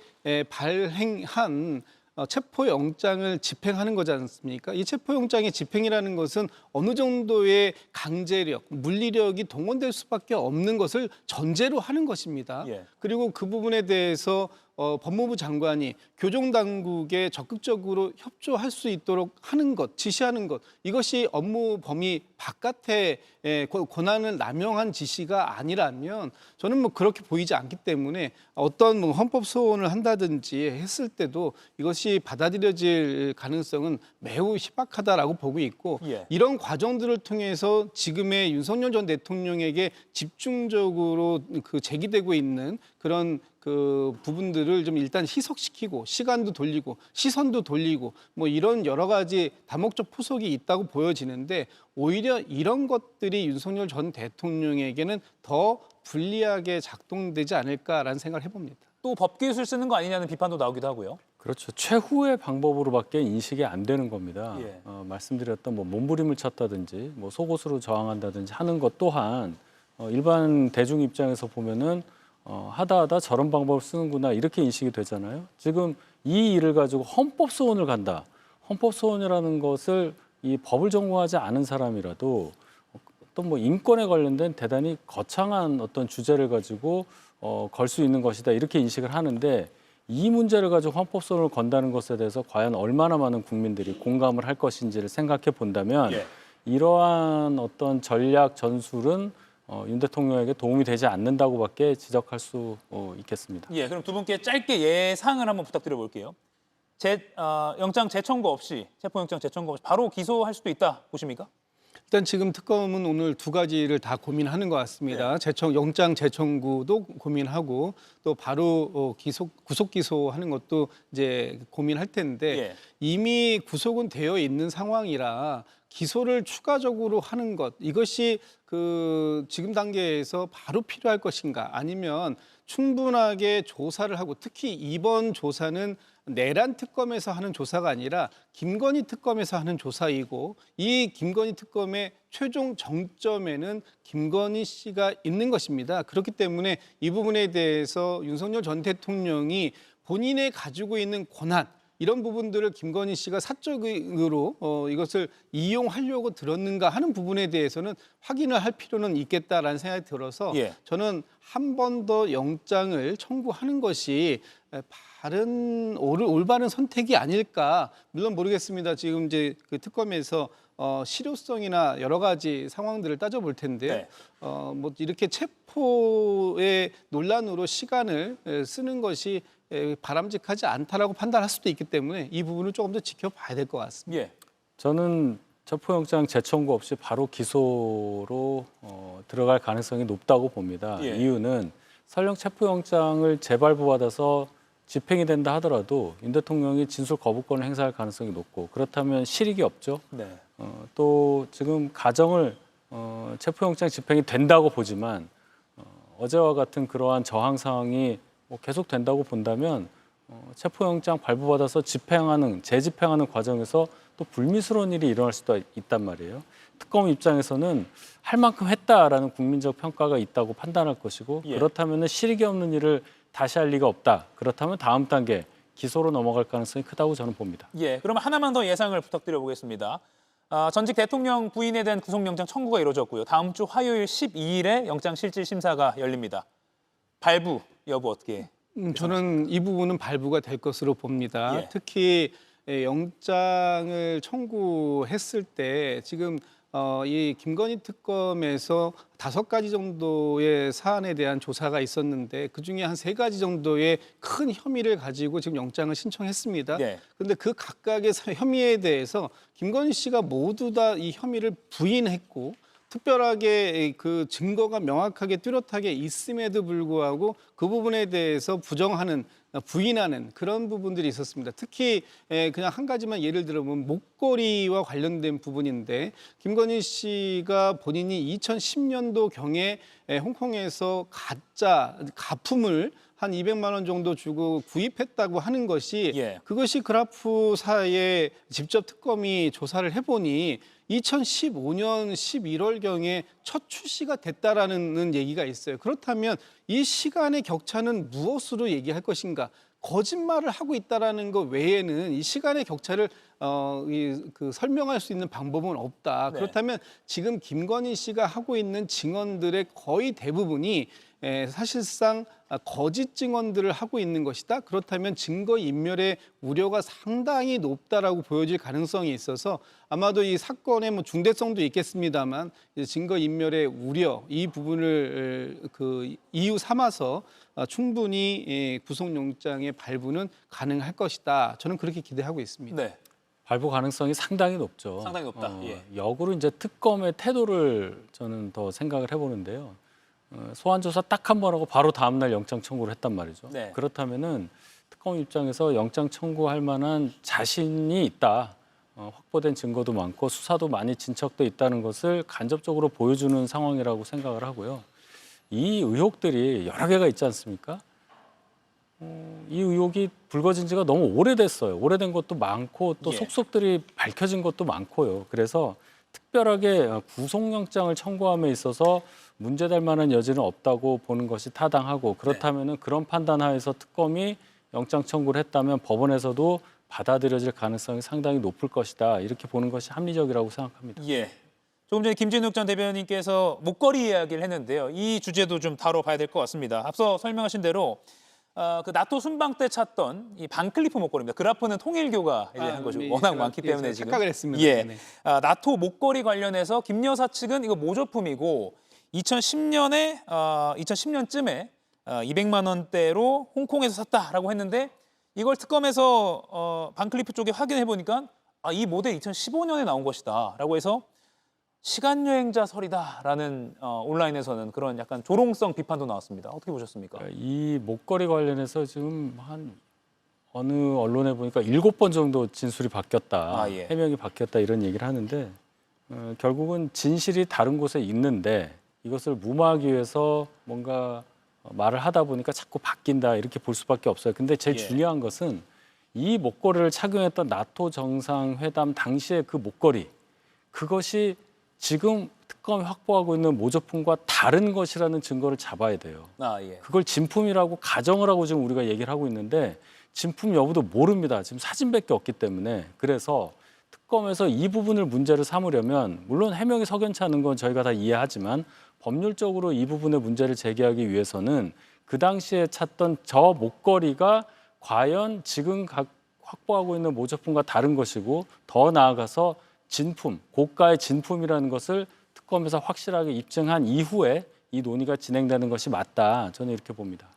발행한 체포영장을 집행하는 거지 않습니까? 이 체포영장의 집행이라는 것은 어느 정도의 강제력, 물리력이 동원될 수밖에 없는 것을 전제로 하는 것입니다. 예. 그리고 그 부분에 대해서 법무부 장관이 교정당국에 적극적으로 협조할 수 있도록 하는 것, 지시하는 것, 이것이 업무 범위 바깥의 권한을 남용한 지시가 아니라면 저는 그렇게 보이지 않기 때문에 어떤 헌법 소원을 한다든지 했을 때도 이것이 받아들여질 가능성은 매우 희박하다라고 보고 있고, 예. 이런 과정들을 통해서 지금의 윤석열 전 대통령에게 집중적으로 제기되고 있는 그런 부분들을 좀 일단 희석시키고 시간도 돌리고 시선도 돌리고 이런 여러 가지 다목적 포석이 있다고 보여지는데, 오히려 이런 것들이 윤석열 전 대통령에게는 더 불리하게 작동되지 않을까라는 생각을 해봅니다. 또 법기술 쓰는 거 아니냐는 비판도 나오기도 하고요. 그렇죠. 최후의 방법으로밖에 인식이 안 되는 겁니다. 예. 말씀드렸던 몸부림을 쳤다든지 속옷으로 저항한다든지 하는 것 또한 일반 대중 입장에서 보면은 하다 저런 방법을 쓰는구나 이렇게 인식이 되잖아요. 지금 이 일을 가지고 헌법 소원을 간다. 헌법 소원이라는 것을 이 법을 전공하지 않은 사람이라도 어떤 인권에 관련된 대단히 거창한 어떤 주제를 가지고 걸 수 있는 것이다 이렇게 인식을 하는데, 이 문제를 가지고 헌법 소원을 건다는 것에 대해서 과연 얼마나 많은 국민들이 공감을 할 것인지를 생각해 본다면 예. 이러한 어떤 전략 전술은 윤 대통령에게 도움이 되지 않는다고밖에 지적할 수 있겠습니다. 예, 그럼 두 분께 짧게 예상을 한번 부탁드려 볼게요. 영장 재청구 없이, 체포영장 재청구 없이 바로 기소할 수도 있다 보십니까? 일단 지금 특검은 오늘 두 가지를 다 고민하는 것 같습니다. 영장 재청구도 고민하고 또 바로 구속 기소하는 것도 이제 고민할 텐데, 예. 이미 구속은 되어 있는 상황이라 기소를 추가적으로 하는 것, 이것이 지금 단계에서 바로 필요할 것인가, 아니면 충분하게 조사를 하고, 특히 이번 조사는 내란 특검에서 하는 조사가 아니라 김건희 특검에서 하는 조사이고, 이 김건희 특검의 최종 정점에는 김건희 씨가 있는 것입니다. 그렇기 때문에 이 부분에 대해서 윤석열 전 대통령이 본인의 가지고 있는 권한, 이런 부분들을 김건희 씨가 사적으로 이것을 이용하려고 들었는가 하는 부분에 대해서는 확인을 할 필요는 있겠다라는 생각이 들어서, 예. 저는 한 번 더 영장을 청구하는 것이 올바른 선택이 아닐까. 물론 모르겠습니다. 지금 이제 특검에서 실효성이나 여러 가지 상황들을 따져볼 텐데요. 네. 이렇게 체포의 논란으로 시간을 쓰는 것이 바람직하지 않다라고 판단할 수도 있기 때문에 이 부분을 조금 더 지켜봐야 될 것 같습니다. 예. 저는 체포영장 재청구 없이 바로 기소로 들어갈 가능성이 높다고 봅니다. 예. 이유는 설령 체포영장을 재발부받아서 집행이 된다 하더라도 윤 대통령이 진술 거부권을 행사할 가능성이 높고, 그렇다면 실익이 없죠. 네. 또 지금 가정을 체포영장 집행이 된다고 보지만 어제와 같은 그러한 저항 상황이 계속 된다고 본다면 체포영장 발부받아서 재집행하는 과정에서 또 불미스러운 일이 일어날 수도 있단 말이에요. 특검 입장에서는 할 만큼 했다라는 국민적 평가가 있다고 판단할 것이고 그렇다면 실익이 없는 일을 다시 할 리가 없다. 그렇다면 다음 단계 기소로 넘어갈 가능성이 크다고 저는 봅니다. 예, 그럼 하나만 더 예상을 부탁드려 보겠습니다. 전직 대통령 부인에 대한 구속영장 청구가 이루어졌고요. 다음 주 화요일 12일에 영장실질심사가 열립니다. 발부 여부 어떻게? 저는 이 부분은 발부가 될 것으로 봅니다. 특히 영장을 청구했을 때 지금 이 김건희 특검에서 5가지 정도의 사안에 대한 조사가 있었는데 그중에 한 3가지 정도의 큰 혐의를 가지고 지금 영장을 신청했습니다. 그런데 그 각각의 혐의에 대해서 김건희 씨가 모두 다 이 혐의를 부인했고 특별하게 그 증거가 명확하게 뚜렷하게 있음에도 불구하고 그 부분에 대해서 부인하는 그런 부분들이 있었습니다. 특히 그냥 한 가지만 예를 들어보면 목걸이와 관련된 부분인데 김건희 씨가 본인이 2010년도 경에 홍콩에서 가품을 한 200만 원 정도 주고 구입했다고 하는 것이 그것이 그라프사에 직접 특검이 조사를 해보니 2015년 11월경에 첫 출시가 됐다라는 얘기가 있어요. 그렇다면 이 시간의 격차는 무엇으로 얘기할 것인가? 거짓말을 하고 있다라는 것 외에는 이 시간의 격차를 설명할 수 있는 방법은 없다. 그렇다면 지금 김건희 씨가 하고 있는 증언들의 거의 대부분이 사실상 거짓 증언들을 하고 있는 것이다. 그렇다면 증거인멸의 우려가 상당히 높다라고 보여질 가능성이 있어서 아마도 이 사건의 중대성도 있겠습니다만 증거인멸의 우려 이 부분을 이유 삼아서 충분히 구속영장의 발부는 가능할 것이다. 저는 그렇게 기대하고 있습니다. 네. 발부 가능성이 상당히 높죠. 상당히 높다. 역으로 이제 특검의 태도를 저는 더 생각을 해보는데요. 소환 조사 딱 한 번 하고 바로 다음 날 영장 청구를 했단 말이죠. 그렇다면은 특검 입장에서 영장 청구할 만한 자신이 있다. 확보된 증거도 많고 수사도 많이 진척돼 있다는 것을 간접적으로 보여주는 상황이라고 생각을 하고요. 이 의혹들이 여러 개가 있지 않습니까? 이 의혹이 불거진 지가 너무 오래됐어요. 오래된 것도 많고 또 속속들이 밝혀진 것도 많고요. 그래서 특별하게 구속영장을 청구함에 있어서 문제될 만한 여지는 없다고 보는 것이 타당하고 그렇다면 그런 판단 하에서 특검이 영장 청구를 했다면 법원에서도 받아들여질 가능성이 상당히 높을 것이다. 이렇게 보는 것이 합리적이라고 생각합니다. 조금 전에 김진욱 전 대변인께서 목걸이 이야기를 했는데요. 이 주제도 좀 다뤄봐야 될 것 같습니다. 앞서 설명하신 대로 그 나토 순방 때 찾던 이 반클리프 목걸이입니다. 그라프는 통일교가 한 것이 워낙 많기 때문에 지금 착각을 했습니다. 나토 목걸이 관련해서 김 여사 측은 이거 모조품이고 2010년쯤에 200만 원대로 홍콩에서 샀다라고 했는데 이걸 특검에서 반클리프 쪽에 확인해 보니까 이 모델 2015년에 나온 것이다라고 해서 시간여행자설이다라는 온라인에서는 그런 약간 조롱성 비판도 나왔습니다. 어떻게 보셨습니까? 이 목걸이 관련해서 지금 어느 언론에 보니까 7번 정도 진술이 바뀌었다, 해명이 바뀌었다 이런 얘기를 하는데 결국은 진실이 다른 곳에 있는데 이것을 무마하기 위해서 뭔가 말을 하다 보니까 자꾸 바뀐다 이렇게 볼 수밖에 없어요. 근데 제일 중요한 것은 이 목걸이를 착용했던 나토 정상회담 당시의 그 목걸이 그것이 지금 특검이 확보하고 있는 모조품과 다른 것이라는 증거를 잡아야 돼요. 그걸 진품이라고 가정을 하고 지금 우리가 얘기를 하고 있는데 진품 여부도 모릅니다. 지금 사진밖에 없기 때문에. 그래서 특검에서 이 부분을 문제를 삼으려면 물론 해명이 석연치 않은 건 저희가 다 이해하지만 법률적으로 이 부분의 문제를 제기하기 위해서는 그 당시에 찾던 저 목걸이가 과연 지금 확보하고 있는 모조품과 다른 것이고 더 나아가서 진품, 고가의 진품이라는 것을 특검에서 확실하게 입증한 이후에 이 논의가 진행되는 것이 맞다. 저는 이렇게 봅니다.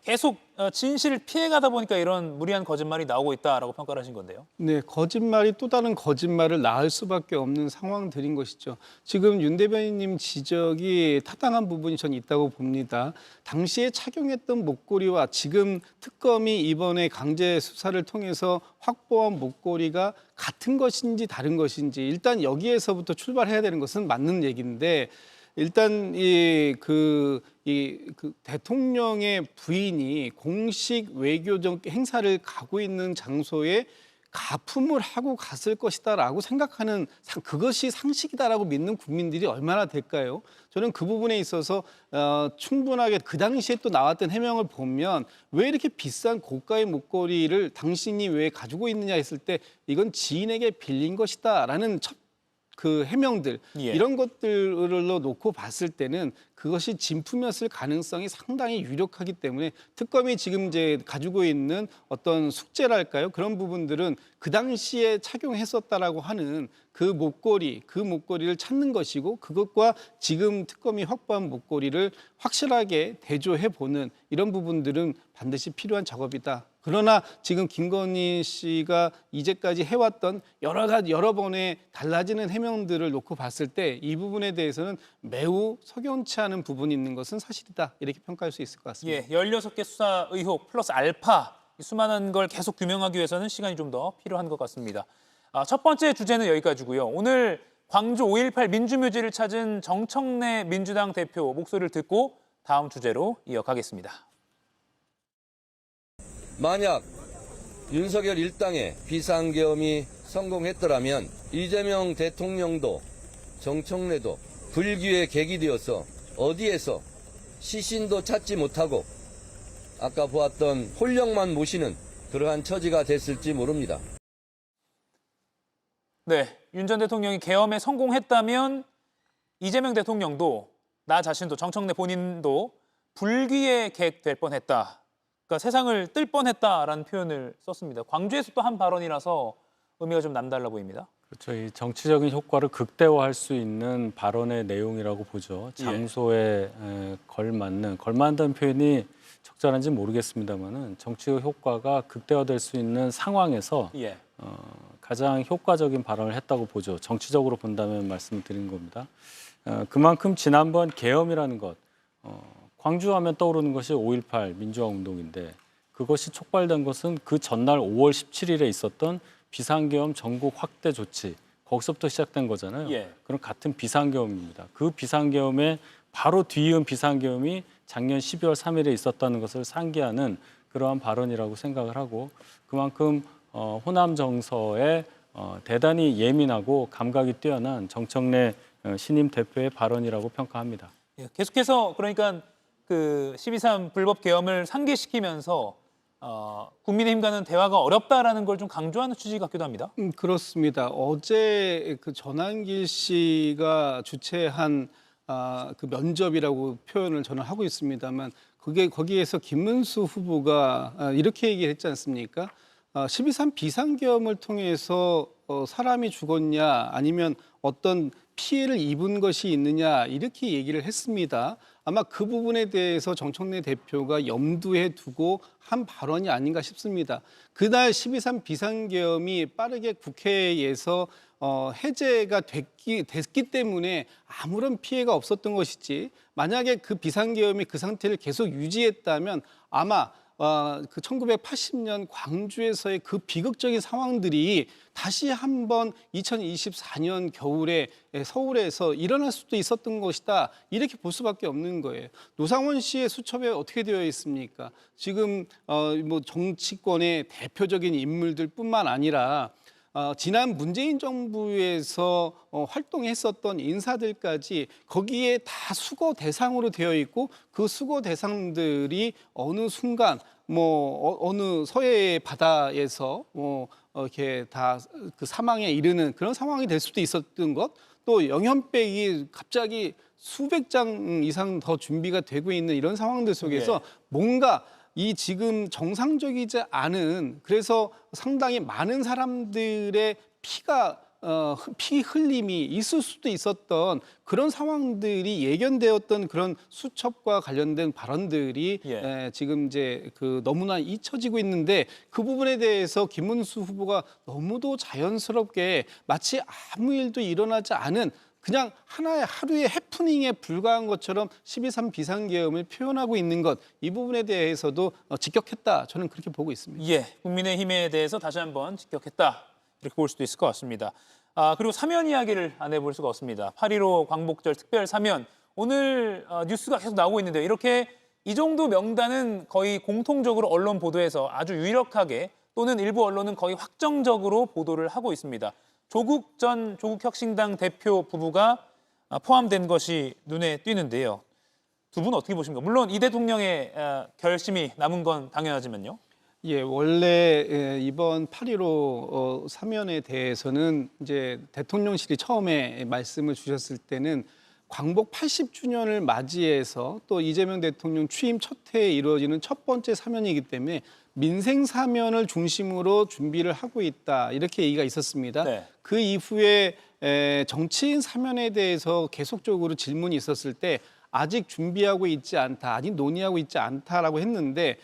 계속 진실을 피해가다 보니까 이런 무리한 거짓말이 나오고 있다라고 평가를 하신 건데요. 네, 거짓말이 또 다른 거짓말을 낳을 수밖에 없는 상황들인 것이죠. 지금 윤 대변인님 지적이 타당한 부분이 전 있다고 봅니다. 당시에 착용했던 목걸이와 지금 특검이 이번에 강제 수사를 통해서 확보한 목걸이가 같은 것인지 다른 것인지 일단 여기에서부터 출발해야 되는 것은 맞는 얘기인데 일단 그 대통령의 부인이 공식 외교적 행사를 가고 있는 장소에 가품을 하고 갔을 것이다라고 생각하는 그것이 상식이다라고 믿는 국민들이 얼마나 될까요? 저는 그 부분에 있어서 충분하게 그 당시에 또 나왔던 해명을 보면 왜 이렇게 비싼 고가의 목걸이를 당신이 왜 가지고 있느냐 했을 때 이건 지인에게 빌린 것이다라는 그 해명들 이런 것들로 놓고 봤을 때는 그것이 진품이었을 가능성이 상당히 유력하기 때문에 특검이 지금 이제 가지고 있는 어떤 숙제랄까요? 그런 부분들은 그 당시에 착용했었다라고 하는 그 목걸이를 찾는 것이고 그것과 지금 특검이 확보한 목걸이를 확실하게 대조해 보는 이런 부분들은 반드시 필요한 작업이다. 그러나 지금 김건희 씨가 이제까지 해왔던 여러 번의 달라지는 해명들을 놓고 봤을 때 이 부분에 대해서는 매우 석연치 않은 부분이 있는 것은 사실이다. 이렇게 평가할 수 있을 것 같습니다. 16개 수사 의혹 플러스 알파 이 수많은 걸 계속 규명하기 위해서는 시간이 좀 더 필요한 것 같습니다. 첫 번째 주제는 여기까지고요. 오늘 광주 5.18 민주묘지를 찾은 정청래 민주당 대표 목소리를 듣고 다음 주제로 이어가겠습니다. 만약 윤석열 일당의 비상계엄이 성공했더라면 이재명 대통령도 정청래도 불기의 객이 되어서 어디에서 시신도 찾지 못하고 아까 보았던 홀령만 모시는 그러한 처지가 됐을지 모릅니다. 네, 윤 전 대통령이 계엄에 성공했다면 이재명 대통령도 나 자신도 정청래 본인도 불귀의 객 될 뻔했다. 그러니까 세상을 뜰 뻔했다라는 표현을 썼습니다. 광주에서 또 한 발언이라서 의미가 좀 남달라 보입니다. 그렇죠. 이 정치적인 효과를 극대화할 수 있는 발언의 내용이라고 보죠. 장소에 걸맞는 표현이 적절한지 모르겠습니다만은 정치적 효과가 극대화될 수 있는 상황에서 가장 효과적인 발언을 했다고 보죠. 정치적으로 본다면 말씀을 드린 겁니다. 그만큼 지난번 계엄이라는 것, 광주하면 떠오르는 것이 5.18 민주화 운동인데 그것이 촉발된 것은 그 전날 5월 17일에 있었던 비상계엄 전국 확대 조치, 거기서부터 시작된 거잖아요. 그럼 같은 비상계엄입니다. 그 비상계엄에 바로 뒤이은 비상계엄이 작년 12월 3일에 있었다는 것을 상기하는 그러한 발언이라고 생각을 하고 그만큼 호남 정서에 대단히 예민하고 감각이 뛰어난 정청래 신임 대표의 발언이라고 평가합니다. 계속해서 그러니까 그 12.3 불법 계엄을 상기시키면서 국민의힘과는 대화가 어렵다라는 걸 좀 강조하는 취지 같기도 합니다. 그렇습니다. 어제 그 전한길 씨가 주최한 그 면접이라고 표현을 저는 하고 있습니다만 거기에서 김문수 후보가 이렇게 얘기를 했지 않습니까? 12.3 비상계엄을 통해서 사람이 죽었냐 아니면 어떤 피해를 입은 것이 있느냐 이렇게 얘기를 했습니다. 아마 그 부분에 대해서 정청래 대표가 염두에 두고 한 발언이 아닌가 싶습니다. 그날 12.3 비상계엄이 빠르게 국회에서 해제가 됐기 때문에 아무런 피해가 없었던 것이지 만약에 그 비상계엄이 그 상태를 계속 유지했다면 아마 그 1980년 광주에서의 그 비극적인 상황들이 다시 한번 2024년 겨울에 서울에서 일어날 수도 있었던 것이다. 이렇게 볼 수밖에 없는 거예요. 노상원 씨의 수첩에 어떻게 되어 있습니까? 지금 뭐 정치권의 대표적인 인물들뿐만 아니라 지난 문재인 정부에서 활동했었던 인사들까지 거기에 다 수거 대상으로 되어 있고 그 수거 대상들이 어느 순간 어느 서해의 바다에서 이렇게 다 그 사망에 이르는 그런 상황이 될 수도 있었던 것, 또 영현백이 갑자기 수백 장 이상 더 준비가 되고 있는 이런 상황들 속에서 뭔가 이 지금 정상적이지 않은 그래서 상당히 많은 사람들의 피 흘림이 있을 수도 있었던 그런 상황들이 예견되었던 그런 수첩과 관련된 발언들이 지금 이제 그 너무나 잊혀지고 있는데 그 부분에 대해서 김문수 후보가 너무도 자연스럽게 마치 아무 일도 일어나지 않은 그냥 하루의 해프닝에 불과한 것처럼 12.3 비상계엄을 표현하고 있는 것, 이 부분에 대해서도 직격했다. 저는 그렇게 보고 있습니다. 국민의힘에 대해서 다시 한번 직격했다. 이렇게 볼 수도 있을 것 같습니다. 그리고 사면 이야기를 안 해볼 수가 없습니다. 8.15 광복절 특별 사면 오늘 뉴스가 계속 나오고 있는데요. 이렇게 이 정도 명단은 거의 공통적으로 언론 보도에서 아주 유력하게 또는 일부 언론은 거의 확정적으로 보도를 하고 있습니다. 조국 전 조국혁신당 대표 부부가 포함된 것이 눈에 띄는데요. 두 분 어떻게 보십니까? 물론 이 대통령의 결심이 남은 건 당연하지만요. 예, 원래 이번 8.15 사면에 대해서는 이제 대통령실이 처음에 말씀을 주셨을 때는 광복 80주년을 맞이해서 또 이재명 대통령 취임 첫 해에 이루어지는 첫 번째 사면이기 때문에 민생 사면을 중심으로 준비를 하고 있다, 이렇게 얘기가 있었습니다. 네. 그 이후에 정치인 사면에 대해서 계속적으로 질문이 있었을 때 아직 준비하고 있지 않다, 아직 논의하고 있지 않다라고 했는데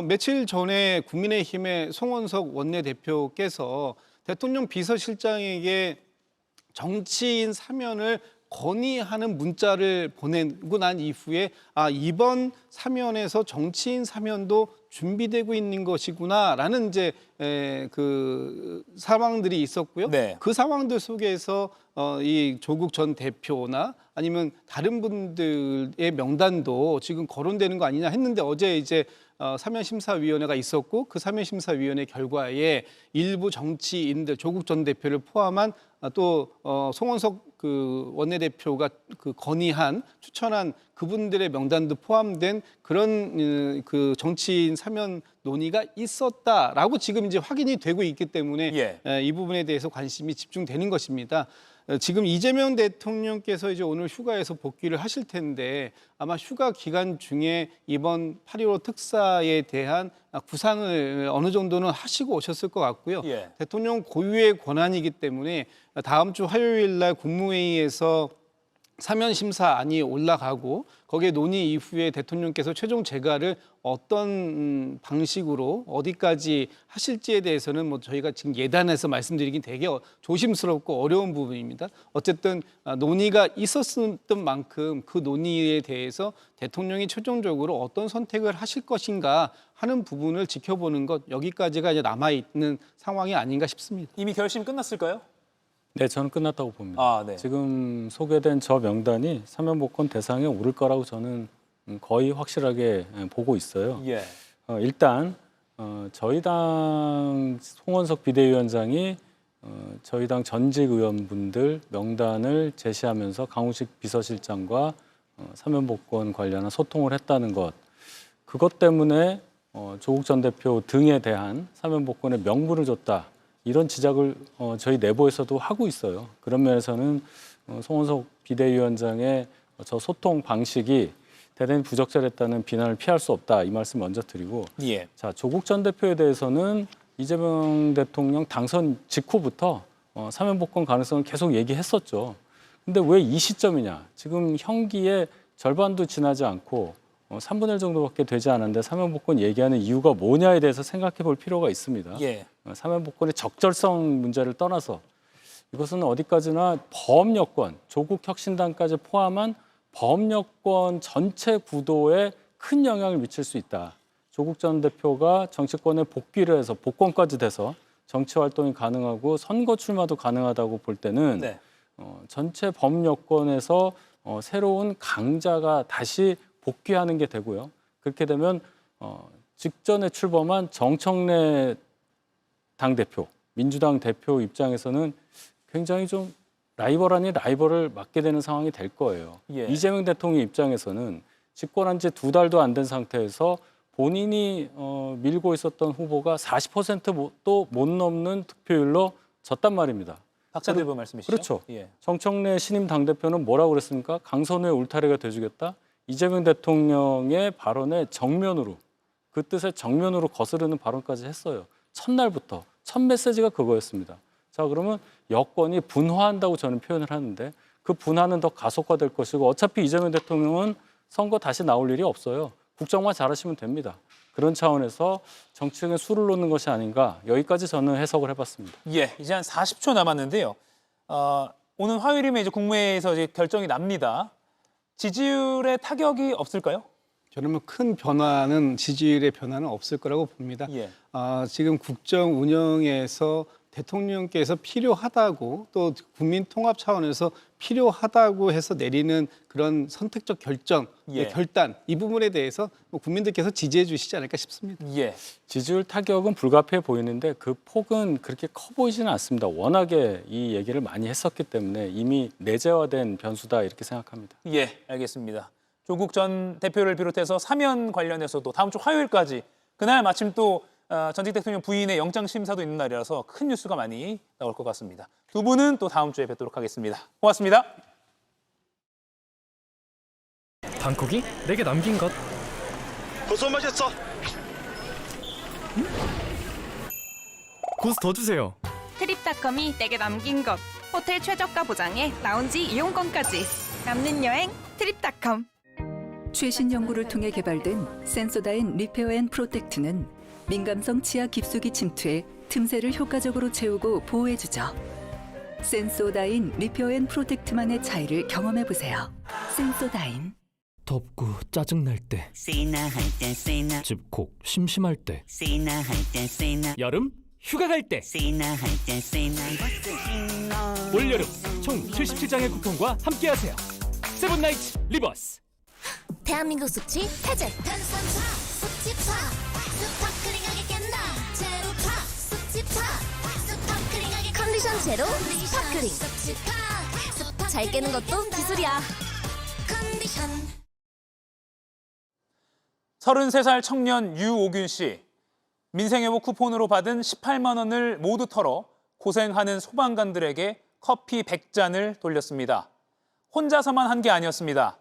며칠 전에 국민의힘의 송원석 원내대표께서 대통령 비서실장에게 정치인 사면을 건의하는 문자를 보내고 난 이후에 이번 사면에서 정치인 사면도 준비되고 있는 것이구나라는 이제 그 상황들이 있었고요. 네. 그 상황들 속에서 이 조국 전 대표나 아니면 다른 분들의 명단도 지금 거론되는 거 아니냐 했는데 어제 이제 사면심사위원회가 있었고 그 사면심사위원회 결과에 일부 정치인들 조국 전 대표를 포함한 또 송원석 그 원내대표가 그 건의한 추천한 그분들의 명단도 포함된 그런 그 정치인 사면 논의가 있었다라고 지금 이제 확인이 되고 있기 때문에 이 부분에 대해서 관심이 집중되는 것입니다. 지금 이재명 대통령께서 이제 오늘 휴가에서 복귀를 하실 텐데 아마 휴가 기간 중에 이번 8.15 특사에 대한 구상을 어느 정도는 하시고 오셨을 것 같고요. 대통령 고유의 권한이기 때문에 다음 주 화요일 날 국무회의에서 사면심사안이 올라가고 거기에 논의 이후에 대통령께서 최종 재가를 어떤 방식으로 어디까지 하실지에 대해서는 뭐 저희가 지금 예단해서 말씀드리긴 되게 조심스럽고 어려운 부분입니다. 어쨌든 논의가 있었던 만큼 그 논의에 대해서 대통령이 최종적으로 어떤 선택을 하실 것인가 하는 부분을 지켜보는 것, 여기까지가 이제 남아있는 상황이 아닌가 싶습니다. 이미 결심 끝났을까요? 네, 저는 끝났다고 봅니다. 네. 지금 소개된 저 명단이 사면복권 대상에 오를 거라고 저는 거의 확실하게 보고 있어요. 일단 저희 당 송원석 비대위원장이 저희 당 전직 의원분들 명단을 제시하면서 강훈식 비서실장과 사면복권 관련한 소통을 했다는 것, 그것 때문에 조국 전 대표 등에 대한 사면복권의 명분을 줬다, 이런 지적을 저희 내부에서도 하고 있어요. 그런 면에서는 송원석 비대위원장의 저 소통 방식이 대단히 부적절했다는 비난을 피할 수 없다, 이 말씀 먼저 드리고, 자, 조국 전 대표에 대해서는 이재명 대통령 당선 직후부터 사면복권 가능성을 계속 얘기했었죠. 근데 왜 이 시점이냐? 지금 형기의 절반도 지나지 않고 3분의 1 정도밖에 되지 않았는데 사면복권 얘기하는 이유가 뭐냐에 대해서 생각해 볼 필요가 있습니다. 사면복권의 적절성 문제를 떠나서 이것은 어디까지나 범여권, 조국혁신당까지 포함한 범여권 전체 구도에 큰 영향을 미칠 수 있다. 조국 전 대표가 정치권에 복귀를 해서 복권까지 돼서 정치 활동이 가능하고 선거 출마도 가능하다고 볼 때는 전체 범여권에서 새로운 강자가 다시 복귀하는 게 되고요. 그렇게 되면 직전에 출범한 정청래 당대표, 민주당 대표 입장에서는 굉장히 좀 라이벌 아닌 라이벌을 맡게 되는 상황이 될 거예요. 이재명 대통령 입장에서는 집권한 지 2달도 안 된 상태에서 본인이 밀고 있었던 후보가 40%도 못 넘는 득표율로 졌단 말입니다. 박찬대 의원 말씀이시죠? 그렇죠. 정청래 신임 당대표는 뭐라고 그랬습니까? 강선우의 울타리가 돼주겠다. 이재명 대통령의 발언에 정면으로, 그 뜻에 정면으로 거스르는 발언까지 했어요. 첫날부터. 첫 메시지가 그거였습니다. 자, 그러면 여권이 분화한다고 저는 표현을 하는데 그 분화는 더 가속화될 것이고 어차피 이재명 대통령은 선거 다시 나올 일이 없어요. 국정만 잘하시면 됩니다. 그런 차원에서 정치적인 수를 놓는 것이 아닌가, 여기까지 저는 해석을 해봤습니다. 이제 한 40초 남았는데요. 오늘 화요일이면 이제 국무회의에서 이제 결정이 납니다. 지지율에 타격이 없을까요? 저는 뭐 큰 변화는 지지율의 변화는 없을 거라고 봅니다. 예. 지금 국정 운영에서 대통령께서 필요하다고 또 국민 통합 차원에서 필요하다고 해서 내리는 그런 선택적 결정, 예. 결단 이 부분에 대해서 뭐 국민들께서 지지해 주시지 않을까 싶습니다. 예. 지지율 타격은 불가피해 보이는데 그 폭은 그렇게 커 보이지는 않습니다. 워낙에 이 얘기를 많이 했었기 때문에 이미 내재화된 변수다 이렇게 생각합니다. 예, 알겠습니다. 조국 전 대표를 비롯해서 사면 관련해서도 다음 주 화요일까지 그날 마침 또 전직 대통령 부인의 영장 심사도 있는 날이라서 큰 뉴스가 많이 나올 것 같습니다. 두 분은 또 다음 주에 뵙도록 하겠습니다. 고맙습니다. 방콕이 내게 남긴 것. 고소 마셨어. 고수 더 주세요. 트립닷컴이 내게 남긴 것. 호텔 최저가 보장에 라운지 이용권까지. 남는 여행 트립닷컴. 최신 연구를 통해 개발된 센소다인 리페어 앤 프로텍트는 민감성 치아 깊숙이 침투해 틈새를 효과적으로 채우고 보호해주죠. 센소다인 리페어 앤 프로텍트만의 차이를 경험해보세요. 센소다인. 덥고 짜증날 때, 집콕 심심할 때, 여름 휴가 갈 때, 올여름 총 77장의 쿠폰과 함께하세요. 세븐나이츠 리버스. 대한민국 숙취 해제. 컨디션 제로 스파클링. 잘 깨는 것도 기술이야. 33살 청년 유오균 씨. 민생회복 쿠폰으로 받은 18만 원을 모두 털어 고생하는 소방관들에게 커피 100잔을 돌렸습니다. 혼자서만 한 게 아니었습니다.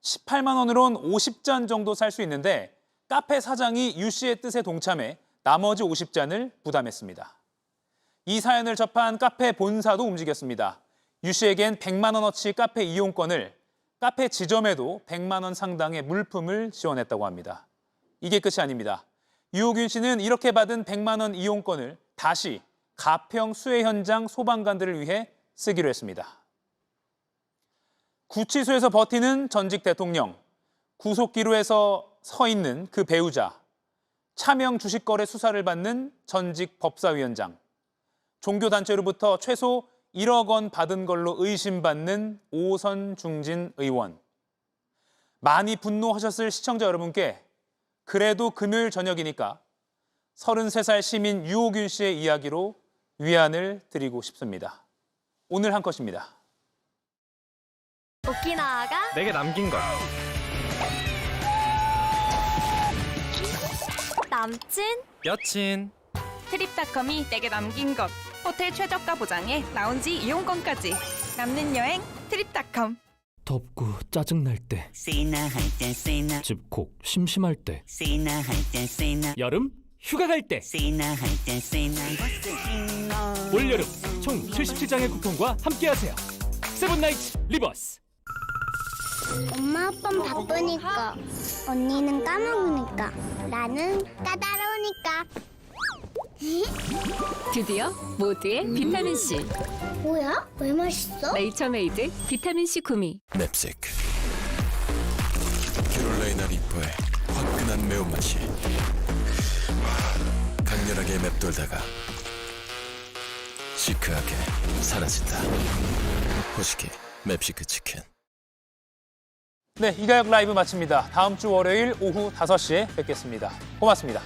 18만 원으론 50잔 정도 살 수 있는데 카페 사장이 유 씨의 뜻에 동참해 나머지 50잔을 부담했습니다. 이 사연을 접한 카페 본사도 움직였습니다. 유 씨에겐 100만 원어치 카페 이용권을, 카페 지점에도 100만 원 상당의 물품을 지원했다고 합니다. 이게 끝이 아닙니다. 유호균 씨는 이렇게 받은 100만 원 이용권을 다시 가평 수해 현장 소방관들을 위해 쓰기로 했습니다. 구치소에서 버티는 전직 대통령, 구속기로에서 서 있는 그 배우자, 차명 주식거래 수사를 받는 전직 법사위원장, 종교단체로부터 최소 1억 원 받은 걸로 의심받는 오선 중진 의원. 많이 분노하셨을 시청자 여러분께 그래도 금요일 저녁이니까 33살 시민 유호균 씨의 이야기로 위안을 드리고 싶습니다. 오늘 한 컷입니다. 오키나와가 내게 남긴 것. 남친 여친. 트립닷컴이 내게 남긴 것. 호텔 최저가 보장에 라운지 이용권까지. 남는 여행 트립닷컴. 덥고 짜증날 때, 집콕 심심할 때, 여름 휴가 갈 때, 올여름 총 77장의 쿠폰과 함께하세요. 세븐나이츠 리버스. 엄마 아빠는 바쁘니까 언니는 까먹으니까 나는 까다로우니까. 드디어 모두의 비타민C. 뭐야? 왜 맛있어? 네이처메이드 비타민C 구미. 맵식 캐롤라이나 리퍼의 화끈한 매운맛이 강렬하게 맵돌다가 시크하게 사라진다. 호시키 맵시크 치킨. 네, 이가혁 라이브 마칩니다. 다음 주 월요일 오후 5시에 뵙겠습니다. 고맙습니다.